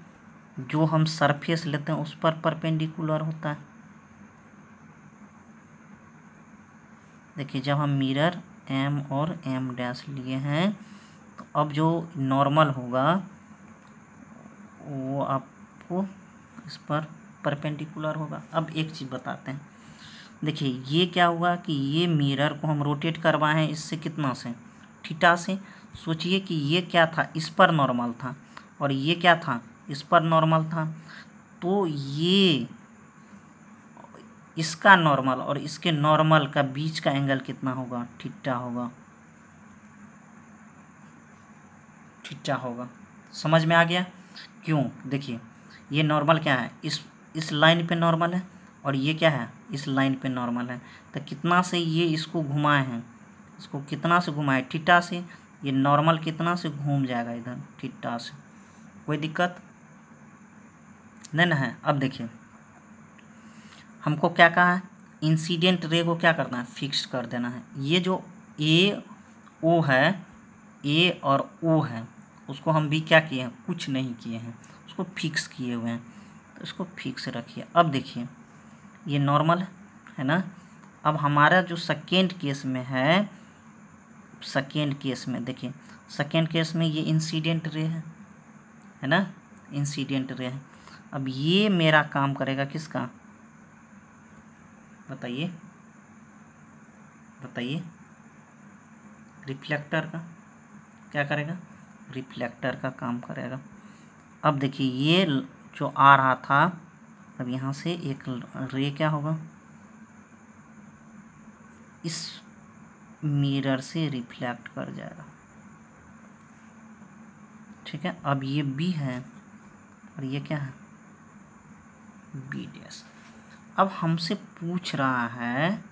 जो हम सरफेस लेते हैं उस पर परपेंडिकुलर होता है। देखिए जब हम मिरर एम और एम डैश लिए हैं, तो अब जो नॉर्मल होगा वो आपको इस पर परपेंडिकुलर होगा। अब एक चीज़ बताते हैं, देखिए ये क्या हुआ कि ये मिरर को हम रोटेट करवाए हैं, इससे कितना से, थीटा से। सोचिए कि ये क्या था, इस पर नॉर्मल था, और ये क्या था, इस पर नॉर्मल था, तो ये इसका नॉर्मल और इसके नॉर्मल का बीच का एंगल कितना होगा, थीटा होगा, थीटा होगा। समझ में आ गया? क्यों? देखिए ये नॉर्मल क्या है, इस लाइन पे नॉर्मल है, और ये क्या है, इस लाइन पे नॉर्मल है। तो कितना से ये इसको घुमाए हैं, इसको कितना से घुमाए, थीटा से। ये नॉर्मल कितना से घूम जाएगा इधर, थीटा से। कोई दिक्कत नहीं ना है? अब देखिए हमको क्या कहा है, इंसिडेंट रे को क्या करना है, फिक्स कर देना है। ये जो ए ओ है, ए और ओ है, उसको हम भी क्या किए हैं, कुछ नहीं किए हैं, उसको फिक्स किए हुए हैं, तो इसको फिक्स रखिए। अब देखिए ये नॉर्मल है ना। अब हमारा जो सेकेंड केस में है, सेकेंड केस में देखिए, सेकेंड केस में ये इंसिडेंट रे है ना, इंसिडेंट रे है। अब ये मेरा काम करेगा किसका, बताइए बताइए, रिफ्लेक्टर का। क्या करेगा, रिफ्लेक्टर का काम करेगा। अब देखिए ये जो आ रहा था, अब यहाँ से एक रे क्या होगा, इस मिरर से रिफ्लेक्ट कर जाएगा, ठीक है। अब ये बी है और ये क्या है, बी डैश। अब हमसे पूछ रहा है,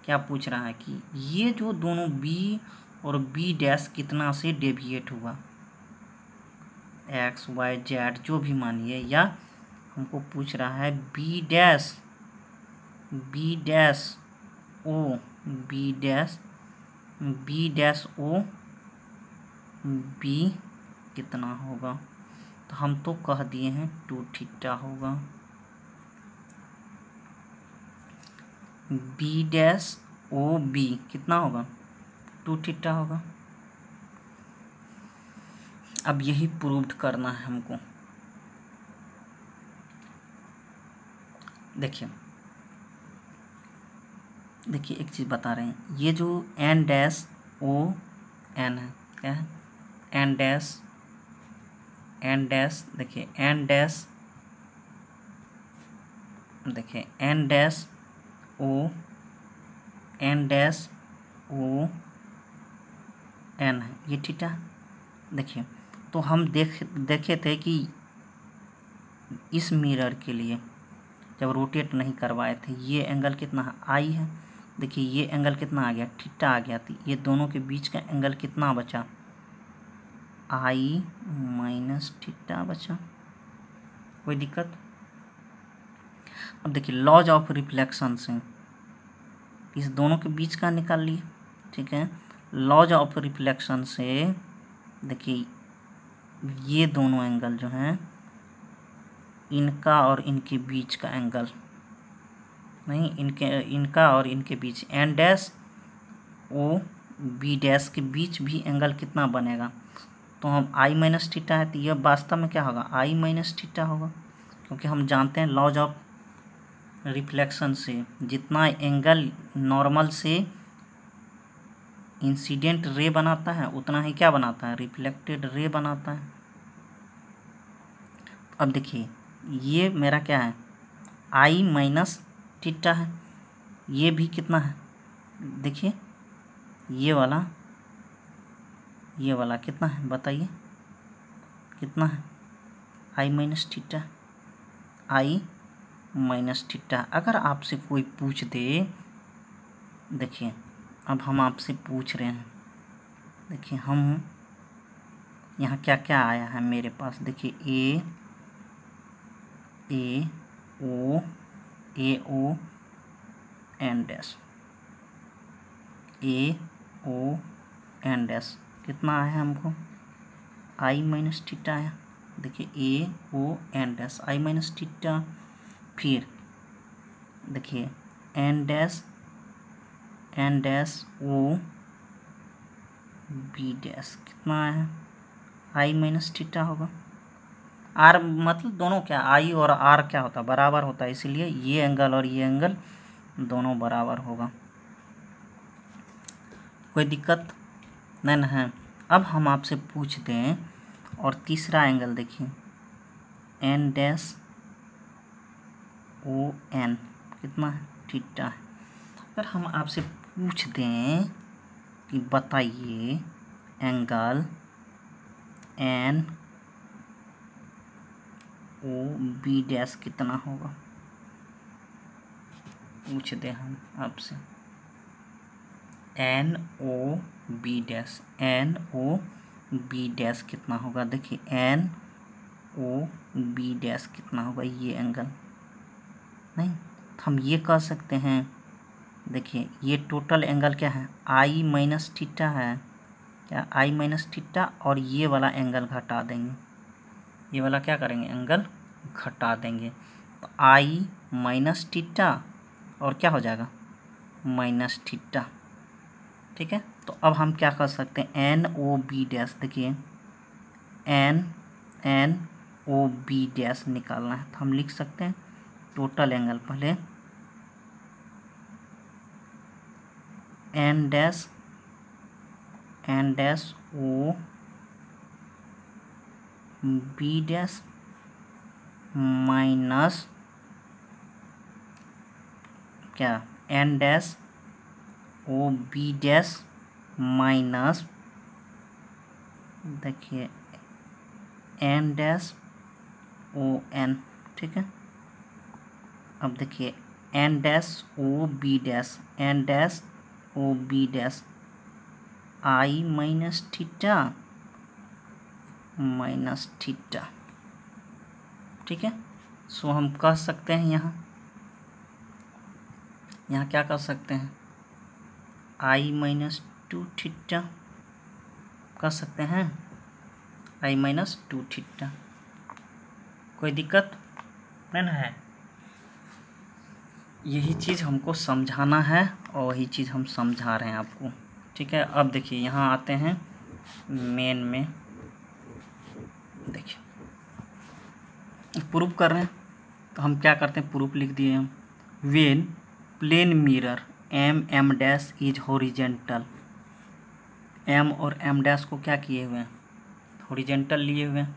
क्या पूछ रहा है कि ये जो दोनों बी और बी डैश कितना से डेविएट हुआ, एक्स वाई जेड जो भी मानिए, या हमको पूछ रहा है B dash O, B dash O B कितना होगा, तो हम तो कह दिए हैं 2 थीटा होगा। बी डैश ओ बी कितना होगा, 2 थीटा होगा। अब यही प्रूव्ड करना है हमको। देखिए एक चीज़ बता रहे हैं, ये जो एन डैश ओ एन है, क्या है, एन डैश, देखिए एन डैश देखिए N dash O N dash O N है, ये थीटा। देखिए तो हम देखे थे कि इस मिरर के लिए जब रोटेट नहीं करवाए थे ये एंगल कितना है, आई है। देखिए ये एंगल कितना आ गया, थीटा आ गया। तो ये दोनों के बीच का एंगल कितना बचा, आई माइनस थीटा बचा। कोई दिक्कत? अब देखिए लॉज ऑफ रिफ्लेक्शन से इस दोनों के बीच का निकाल लिए, ठीक है। लॉज ऑफ रिफ्लेक्शन से देखिए ये दोनों एंगल जो हैं इनका और इनके बीच का एंगल नहीं, इनका और इनके बीच N dash O B dash के बीच भी एंगल कितना बनेगा, तो हम आई माइनस थीटा है तो यह वास्तव में क्या होगा, आई माइनस थीटा होगा। क्योंकि हम जानते हैं लॉज ऑफ रिफ्लेक्शन से जितना एंगल नॉर्मल से इंसिडेंट रे बनाता है उतना ही क्या बनाता है, रिफ्लेक्टेड रे बनाता है। अब देखिए ये मेरा क्या है, आई माइनस थीटा है। ये भी कितना है, देखिए ये वाला कितना है बताइए, कितना है, आई माइनस थीटा, आई माइनस थीटा। अगर आपसे कोई पूछ दे, देखिए अब हम आपसे पूछ रहे हैं, देखिए हम यहाँ क्या क्या आया है मेरे पास, देखिए A O N dash, A O N dash कितना आया है हमको, आई माइनस थीटा आया। देखिए A O N dash I minus theta. फिर देखिए N dash O B dash कितना आया, आई माइनस थीटा होगा। आर मतलब दोनों क्या, आई और आर क्या होता है, बराबर होता है, इसीलिए ये एंगल और ये एंगल दोनों बराबर होगा। कोई दिक्कत नहीं ना है। अब हम आपसे पूछ दें और तीसरा एंगल देखिए एन डैश ओ एन कितना है, थीटा है। अगर हम आपसे पूछ दें कि बताइए angle N O B dash कितना होगा, पूछ दें हम आपसे एन ओ बी डैश कितना होगा। देखिए एन ओ बी डैश कितना होगा, ये एंगल नहीं, तो हम ये कह सकते हैं, देखिए ये टोटल एंगल क्या है, आई माइनस थीटा है, क्या आई माइनस थीटा, और ये वाला एंगल घटा देंगे, ये वाला क्या करेंगे, एंगल घटा देंगे, तो आई माइनस थीटा और क्या हो जाएगा, माइनस थीटा। ठीक है, तो अब हम क्या कर सकते हैं, एन ओ बी डैश, देखिए एन ओ बी डैश निकालना है, तो हम लिख सकते हैं टोटल एंगल, पहले N dash O B dash minus क्या, N dash O B dash minus, देखिए एन डैश ओ एन। ठीक है, अब देखिए N dash O B dash I minus theta minus theta. ठीक है, सो हम कह सकते हैं यहाँ क्या कर सकते हैं, आई माइनस 2 थीटा कर सकते हैं, आई माइनस 2 थीटा। कोई दिक्कत नहीं ना है, यही चीज़ हमको समझाना है और वही चीज़ हम समझा रहे हैं आपको। ठीक है, अब देखिए यहाँ आते हैं मेन में, देखिए प्रूफ कर रहे हैं, तो हम क्या करते हैं, प्रूफ लिख दिए हम, when plane mirror M dash is horizontal, M और एम डैश को क्या किए हुए हैं, हॉरिजेंटल लिए हुए हैं।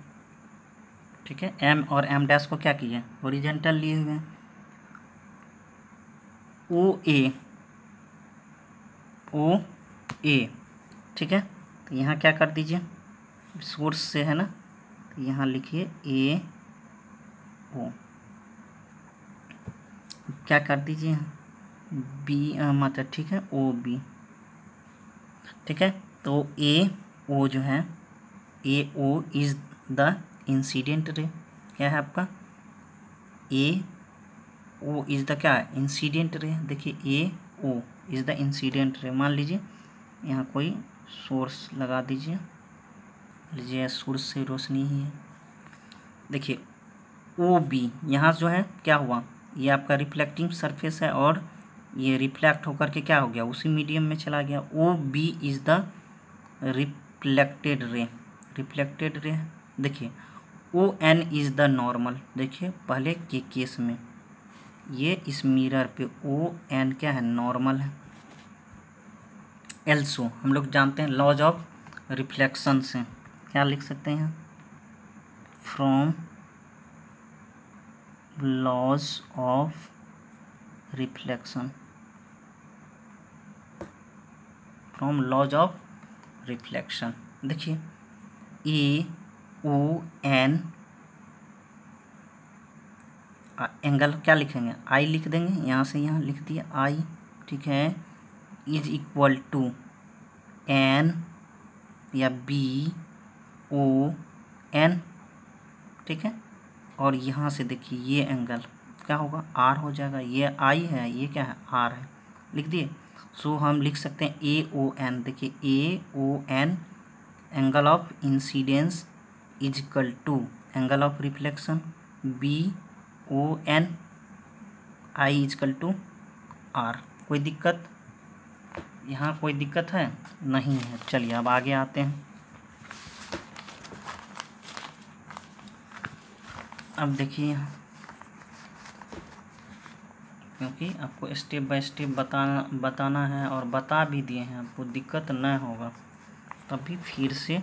ठीक है, एम और एम डैश को क्या किए, हॉरिजेंटल लिए हुए हैं। ओ ए, ठीक है। तो यहाँ क्या कर दीजिए, सोर्स से है ना, तो यहाँ लिखिए ए ओ, क्या कर दीजिए बी मतलब, ठीक है, ओ बी, ठीक है। तो ए ओ जो है, A O is the incident ray, क्या है आपका, ए ओ इज़ द क्या है, इंसिडेंट रे। देखिए A O is the incident ray. मान लीजिए यहाँ कोई सोर्स लगा दीजिए, लीजिए सोर्स से रोशनी ही है। देखिए ओ बी यहाँ जो है क्या हुआ, ये आपका रिफ्लेक्टिंग सरफेस है और ये रिफ्लेक्ट होकर के क्या हो गया, उसी मीडियम में चला गया। O B is the reflected ray, reflected ray. देखिए O N is the normal, देखिए पहले के केस में ये इस मिरर पे ओ एन क्या है, नॉर्मल है। एल्सो हम लोग जानते हैं लॉज ऑफ रिफ्लेक्शन से क्या लिख सकते हैं, from laws of reflection, from laws of reflection. देखिए ए ओ एन, एंगल क्या लिखेंगे, आई लिख देंगे, यहाँ से यहाँ लिख दिया आई, ठीक है, इज इक्वल टू एन या बी ओ एन, ठीक है। और यहाँ से देखिए ये एंगल क्या होगा, आर हो जाएगा, ये आई है, ये क्या है, आर है, लिख दिए। सो हम लिख सकते हैं ए ओ एन, देखिए A O N angle of incidence is equal to angle of reflection B O N, I is equal to R. कोई दिक्कत यहाँ, कोई दिक्कत है नहीं है। चलिए अब आगे आते हैं। अब देखिए क्योंकि आपको स्टेप बाय स्टेप बताना है और बता भी दिए हैं, आपको दिक्कत न होगा, तभी फिर से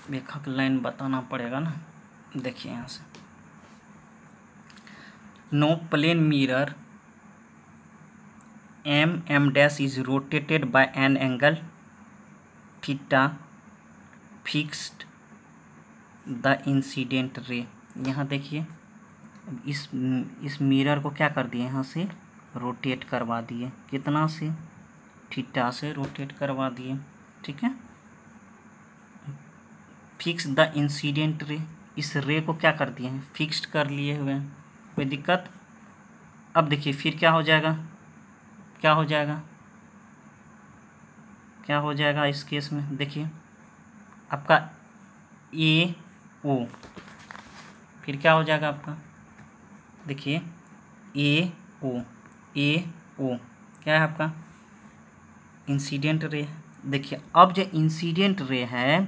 एक लाइन बताना पड़ेगा ना। देखिए यहाँ से, now plane mirror M dash is rotated by an angle theta fixed the incident ray. यहाँ देखिए इस मिरर को क्या कर दिए, यहाँ से रोटेट करवा दिए, कितना से, थीटा से रोटेट करवा दिए, ठीक है। फिक्स द इंसिडेंट रे, इस रे को क्या कर दिए हैं, फिक्स्ड कर लिए हुए हैं, कोई दिक्कत। अब देखिए फिर क्या हो जाएगा, क्या हो जाएगा, क्या हो जाएगा इस केस में, देखिए आपका ए ओ, फिर क्या हो जाएगा आपका, देखिए ए ओ क्या है आपका, इंसिडेंट रे। देखिए अब जो इंसिडेंट रे है,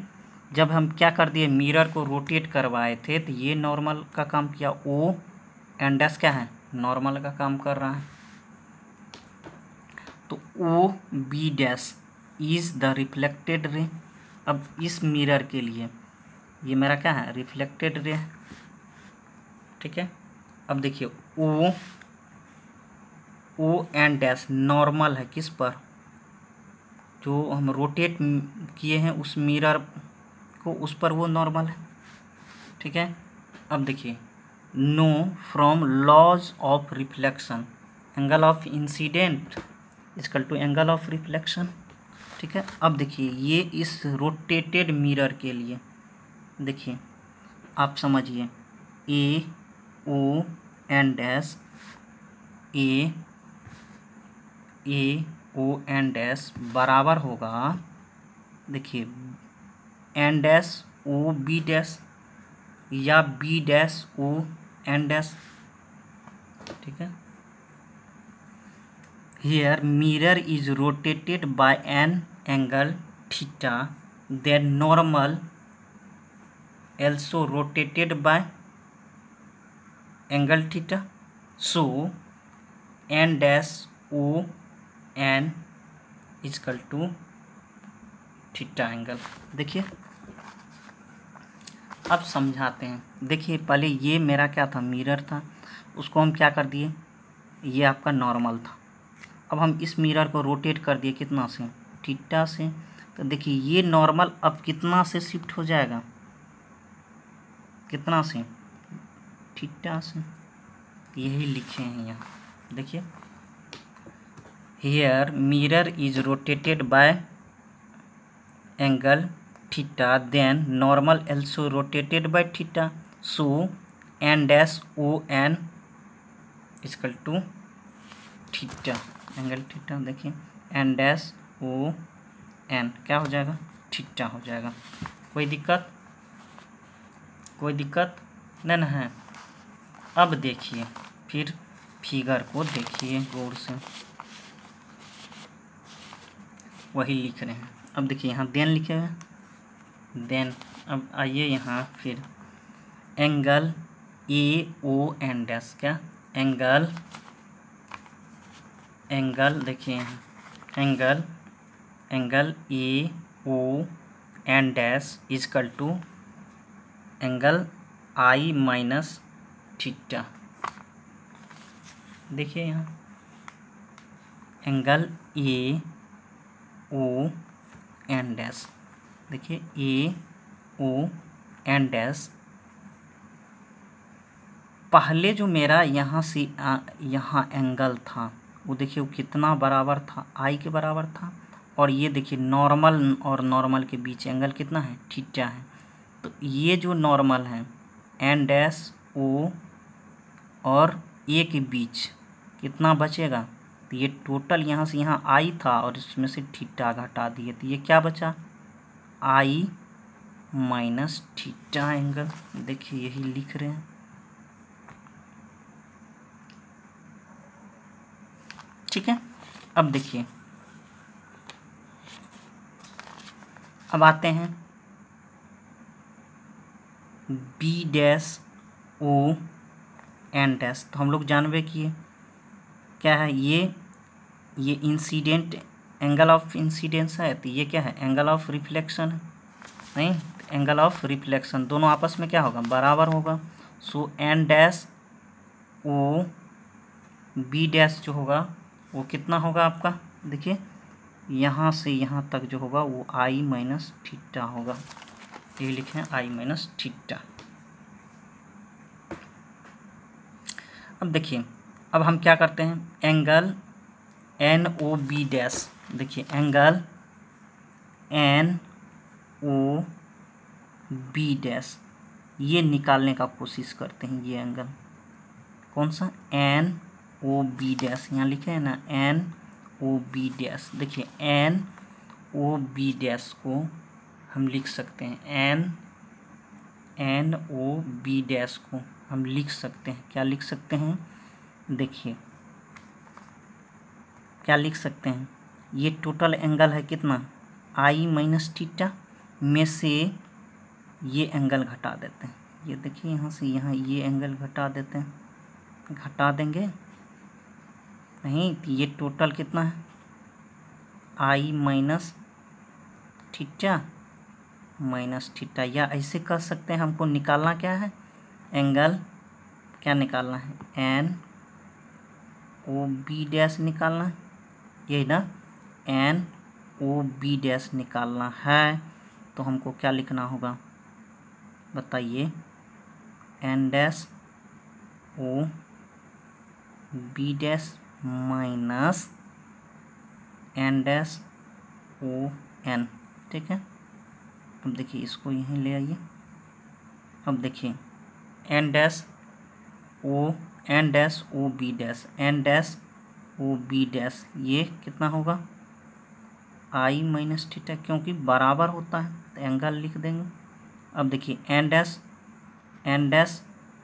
जब हम क्या कर दिए, मिरर को रोटेट करवाए थे, तो ये नॉर्मल का काम किया, ओ एंड डैश क्या है, नॉर्मल का काम कर रहा है। तो O B dash is the reflected ray. अब इस मिरर के लिए ये मेरा क्या है, रिफ्लेक्टेड रे है, ठीक है। अब देखिए ओ एंड डैश नॉर्मल है किस पर, जो हम रोटेट किए हैं उस मिरर को, उस पर वो नॉर्मल है, ठीक है। अब देखिए now from laws of reflection angle of incident equal to angle of reflection, ठीक है। अब देखिए ये इस रोटेटेड मिरर के लिए देखिए आप समझिए, A O N dash A O N dash बराबर होगा, देखिए N dash O B dash या B dash O N dash, ठीक है। Here mirror is rotated by an angle theta, then normal also rotated by angle theta, so n dash o n is equal to theta angle. देखिए अब समझाते हैं। देखिए पहले ये मेरा क्या था, मिरर था, उसको हम क्या कर दिए, ये आपका नॉर्मल था। अब हम इस मिरर को रोटेट कर दिए कितना से, थीटा से। तो देखिए ये नॉर्मल अब कितना से शिफ्ट हो जाएगा, कितना से, थीटा से। यही लिखे हैं यहाँ, देखिए here mirror is rotated by angle theta, then normal also rotated by theta, so n dash O N equal to theta, angle theta. देखिए n डैश ओ एन क्या हो जाएगा, थीटा हो जाएगा। कोई दिक्कत, कोई दिक्कत नहीं ना है। अब देखिए फिर फिगर को देखिए गौर से, वही लिख रहे हैं। अब देखिए यहाँ देन लिखे हुए हैं, देन अब आइए यहाँ फिर angle A O N dash, क्या एंगल, एंगल देखिए यहाँ angle, angle A O N dash equal to angle I minus theta. देखिए यहाँ angle A O N dash, देखिए ए ओ एन डैश, पहले जो मेरा यहाँ से यहाँ एंगल था वो देखिए वो कितना बराबर था, आई के बराबर था। और ये देखिए नॉर्मल और नॉर्मल के बीच एंगल कितना है, थीटा है। तो ये जो नॉर्मल है एन डैश ओ और ए के बीच कितना बचेगा, तो ये टोटल यहाँ से यहाँ आई था और इसमें से थीटा घटा दिए, तो ये क्या बचा, आई माइनस थीटा एंगल। देखिए यही लिख रहे हैं, ठीक है। अब देखिए अब आते हैं B dash O N dash. तो हम लोग जानबे किए क्या है, ये इंसिडेंट एंगल ऑफ इंसिडेंस है, तो ये क्या है, एंगल ऑफ रिफ्लेक्शन है, नहीं एंगल ऑफ रिफ्लेक्शन, दोनों आपस में क्या होगा, बराबर होगा। So N dash O B dash जो होगा वो कितना होगा आपका, देखिए यहाँ से यहाँ तक जो होगा वो आई माइनस थीटा होगा, ये लिखे हैं आई माइनस थीटा। अब देखिए अब हम क्या करते हैं, angle N O B dash, देखिए angle N O B dash ये निकालने का कोशिश करते हैं। ये एंगल कौन सा, एन ओ बी डैश, यहाँ लिखे हैं ना एन ओ बी डैश। देखिए एन ओ बी डैश को हम लिख सकते हैं, एन ओ बी डैश को हम लिख सकते हैं, क्या लिख सकते हैं, देखिए क्या लिख सकते हैं, ये टोटल एंगल है कितना, आई माइनस थीटा, में से ये एंगल घटा देते हैं। ये देखिए यहाँ से यहाँ ये एंगल घटा देते हैं, घटा देंगे नहीं, तो ये टोटल कितना है, आई माइनस थीटा माइनस थीटा। या ऐसे कर सकते हैं, हमको निकालना क्या है, एंगल क्या निकालना है, एन ओ बी डैश निकालना है, यही ना, एन ओ बी डैश निकालना है। तो हमको क्या लिखना होगा बताइए, N dash O B dash minus N dash O N, ठीक है। अब देखिए इसको यहीं ले आइए, अब देखिए N dash O B dash, N dash O B dash ये कितना होगा, आई माइनस थीटा, क्योंकि बराबर होता है तो एंगल लिख देंगे। अब देखिए एन डैश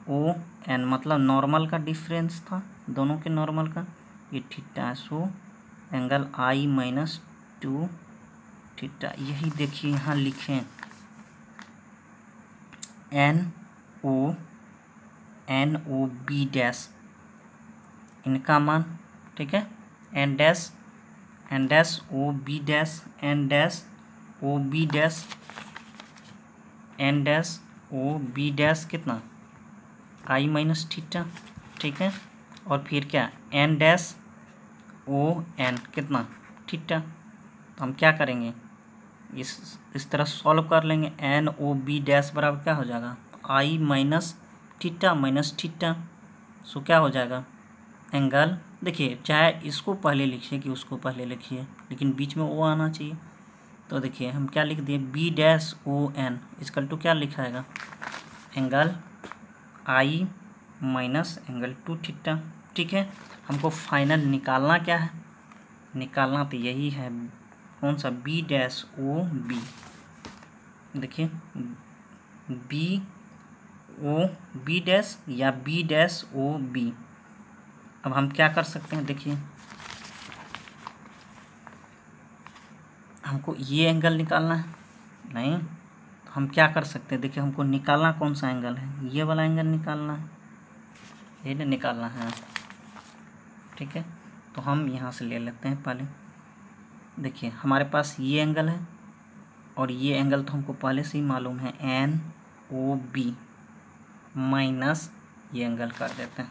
ओ एन मतलब नॉर्मल का डिफरेंस था, दोनों के नॉर्मल का, ये theta, so angle I minus 2 theta. यही देखिए यहाँ लिखें एन ओ बी डैश इनका मान, ठीक है, N dash O B dash, N dash O B dash, N dash O B dash कितना, आई माइनस थीटा, ठीक है। और फिर क्या एन डैश ओ एन कितना थीटा। तो हम क्या करेंगे इस तरह सॉल्व कर लेंगे। एन ओ बी डैश बराबर क्या हो जाएगा आई माइनस थीटा माइनस थीटा। सो क्या हो जाएगा एंगल, देखिए चाहे इसको पहले लिखिए कि उसको पहले लिखिए लेकिन बीच में ओ आना चाहिए। तो देखिए हम क्या लिख दिए B dash O N is equal to क्या लिखाएगा angle I minus angle two theta. ठीक है, हमको फाइनल निकालना क्या है, निकालना तो यही है कौन सा बी डैश ओ बी। देखिए बी ओ बी डैश या बी डैश ओ बी। अब हम क्या कर सकते हैं, देखिए हमको ये एंगल निकालना है नहीं, तो हम क्या कर सकते हैं, देखिए हमको निकालना कौन सा एंगल है, ये वाला एंगल निकालना है, ये नहीं निकालना है। ठीक है, तो हम यहाँ से ले लेते हैं पहले। देखिए हमारे पास ये एंगल है और ये एंगल तो हमको पहले से ही मालूम है एन ओ बी माइनस ये एंगल कर देते हैं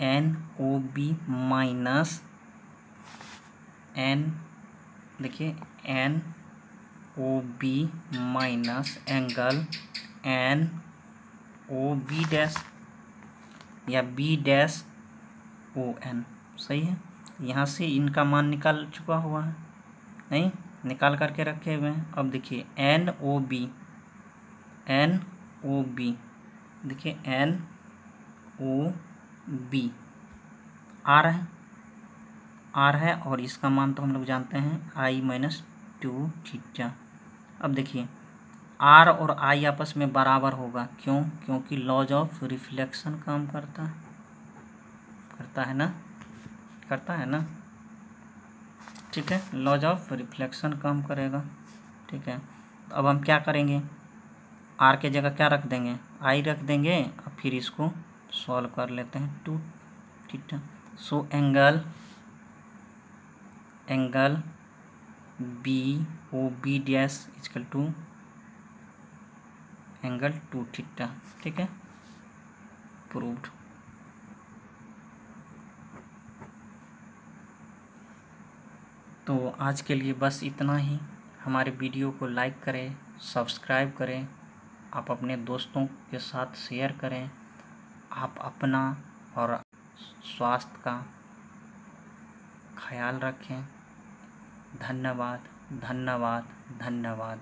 N O B minus N, देखिए N O B minus angle N O B dash या बी डैश ओ एन। सही है, यहाँ से इनका मान निकाल चुका हुआ है नहीं, निकाल करके रखे हुए हैं। अब देखिए एन ओ बी देखिए एन ओ बी आर है और इसका मान तो हम लोग जानते हैं आई माइनस टू थीटा। अब देखिए आर और आई आपस में बराबर होगा, क्यों, क्योंकि लॉज ऑफ रिफ्लेक्शन काम करता है ना। ठीक है, लॉज ऑफ रिफ्लेक्शन काम करेगा। ठीक है, तो अब हम क्या करेंगे आर के जगह क्या रख देंगे आई रख देंगे और फिर इसको सॉल्व कर लेते हैं two theta. So angle B O B dash equal to angle two theta. ठीक है, प्रूव्ड। तो आज के लिए बस इतना ही। हमारे वीडियो को लाइक करें, सब्सक्राइब करें, आप अपने दोस्तों के साथ शेयर करें। आप अपना और स्वास्थ्य का ख्याल रखें। धन्यवाद धन्यवाद धन्यवाद।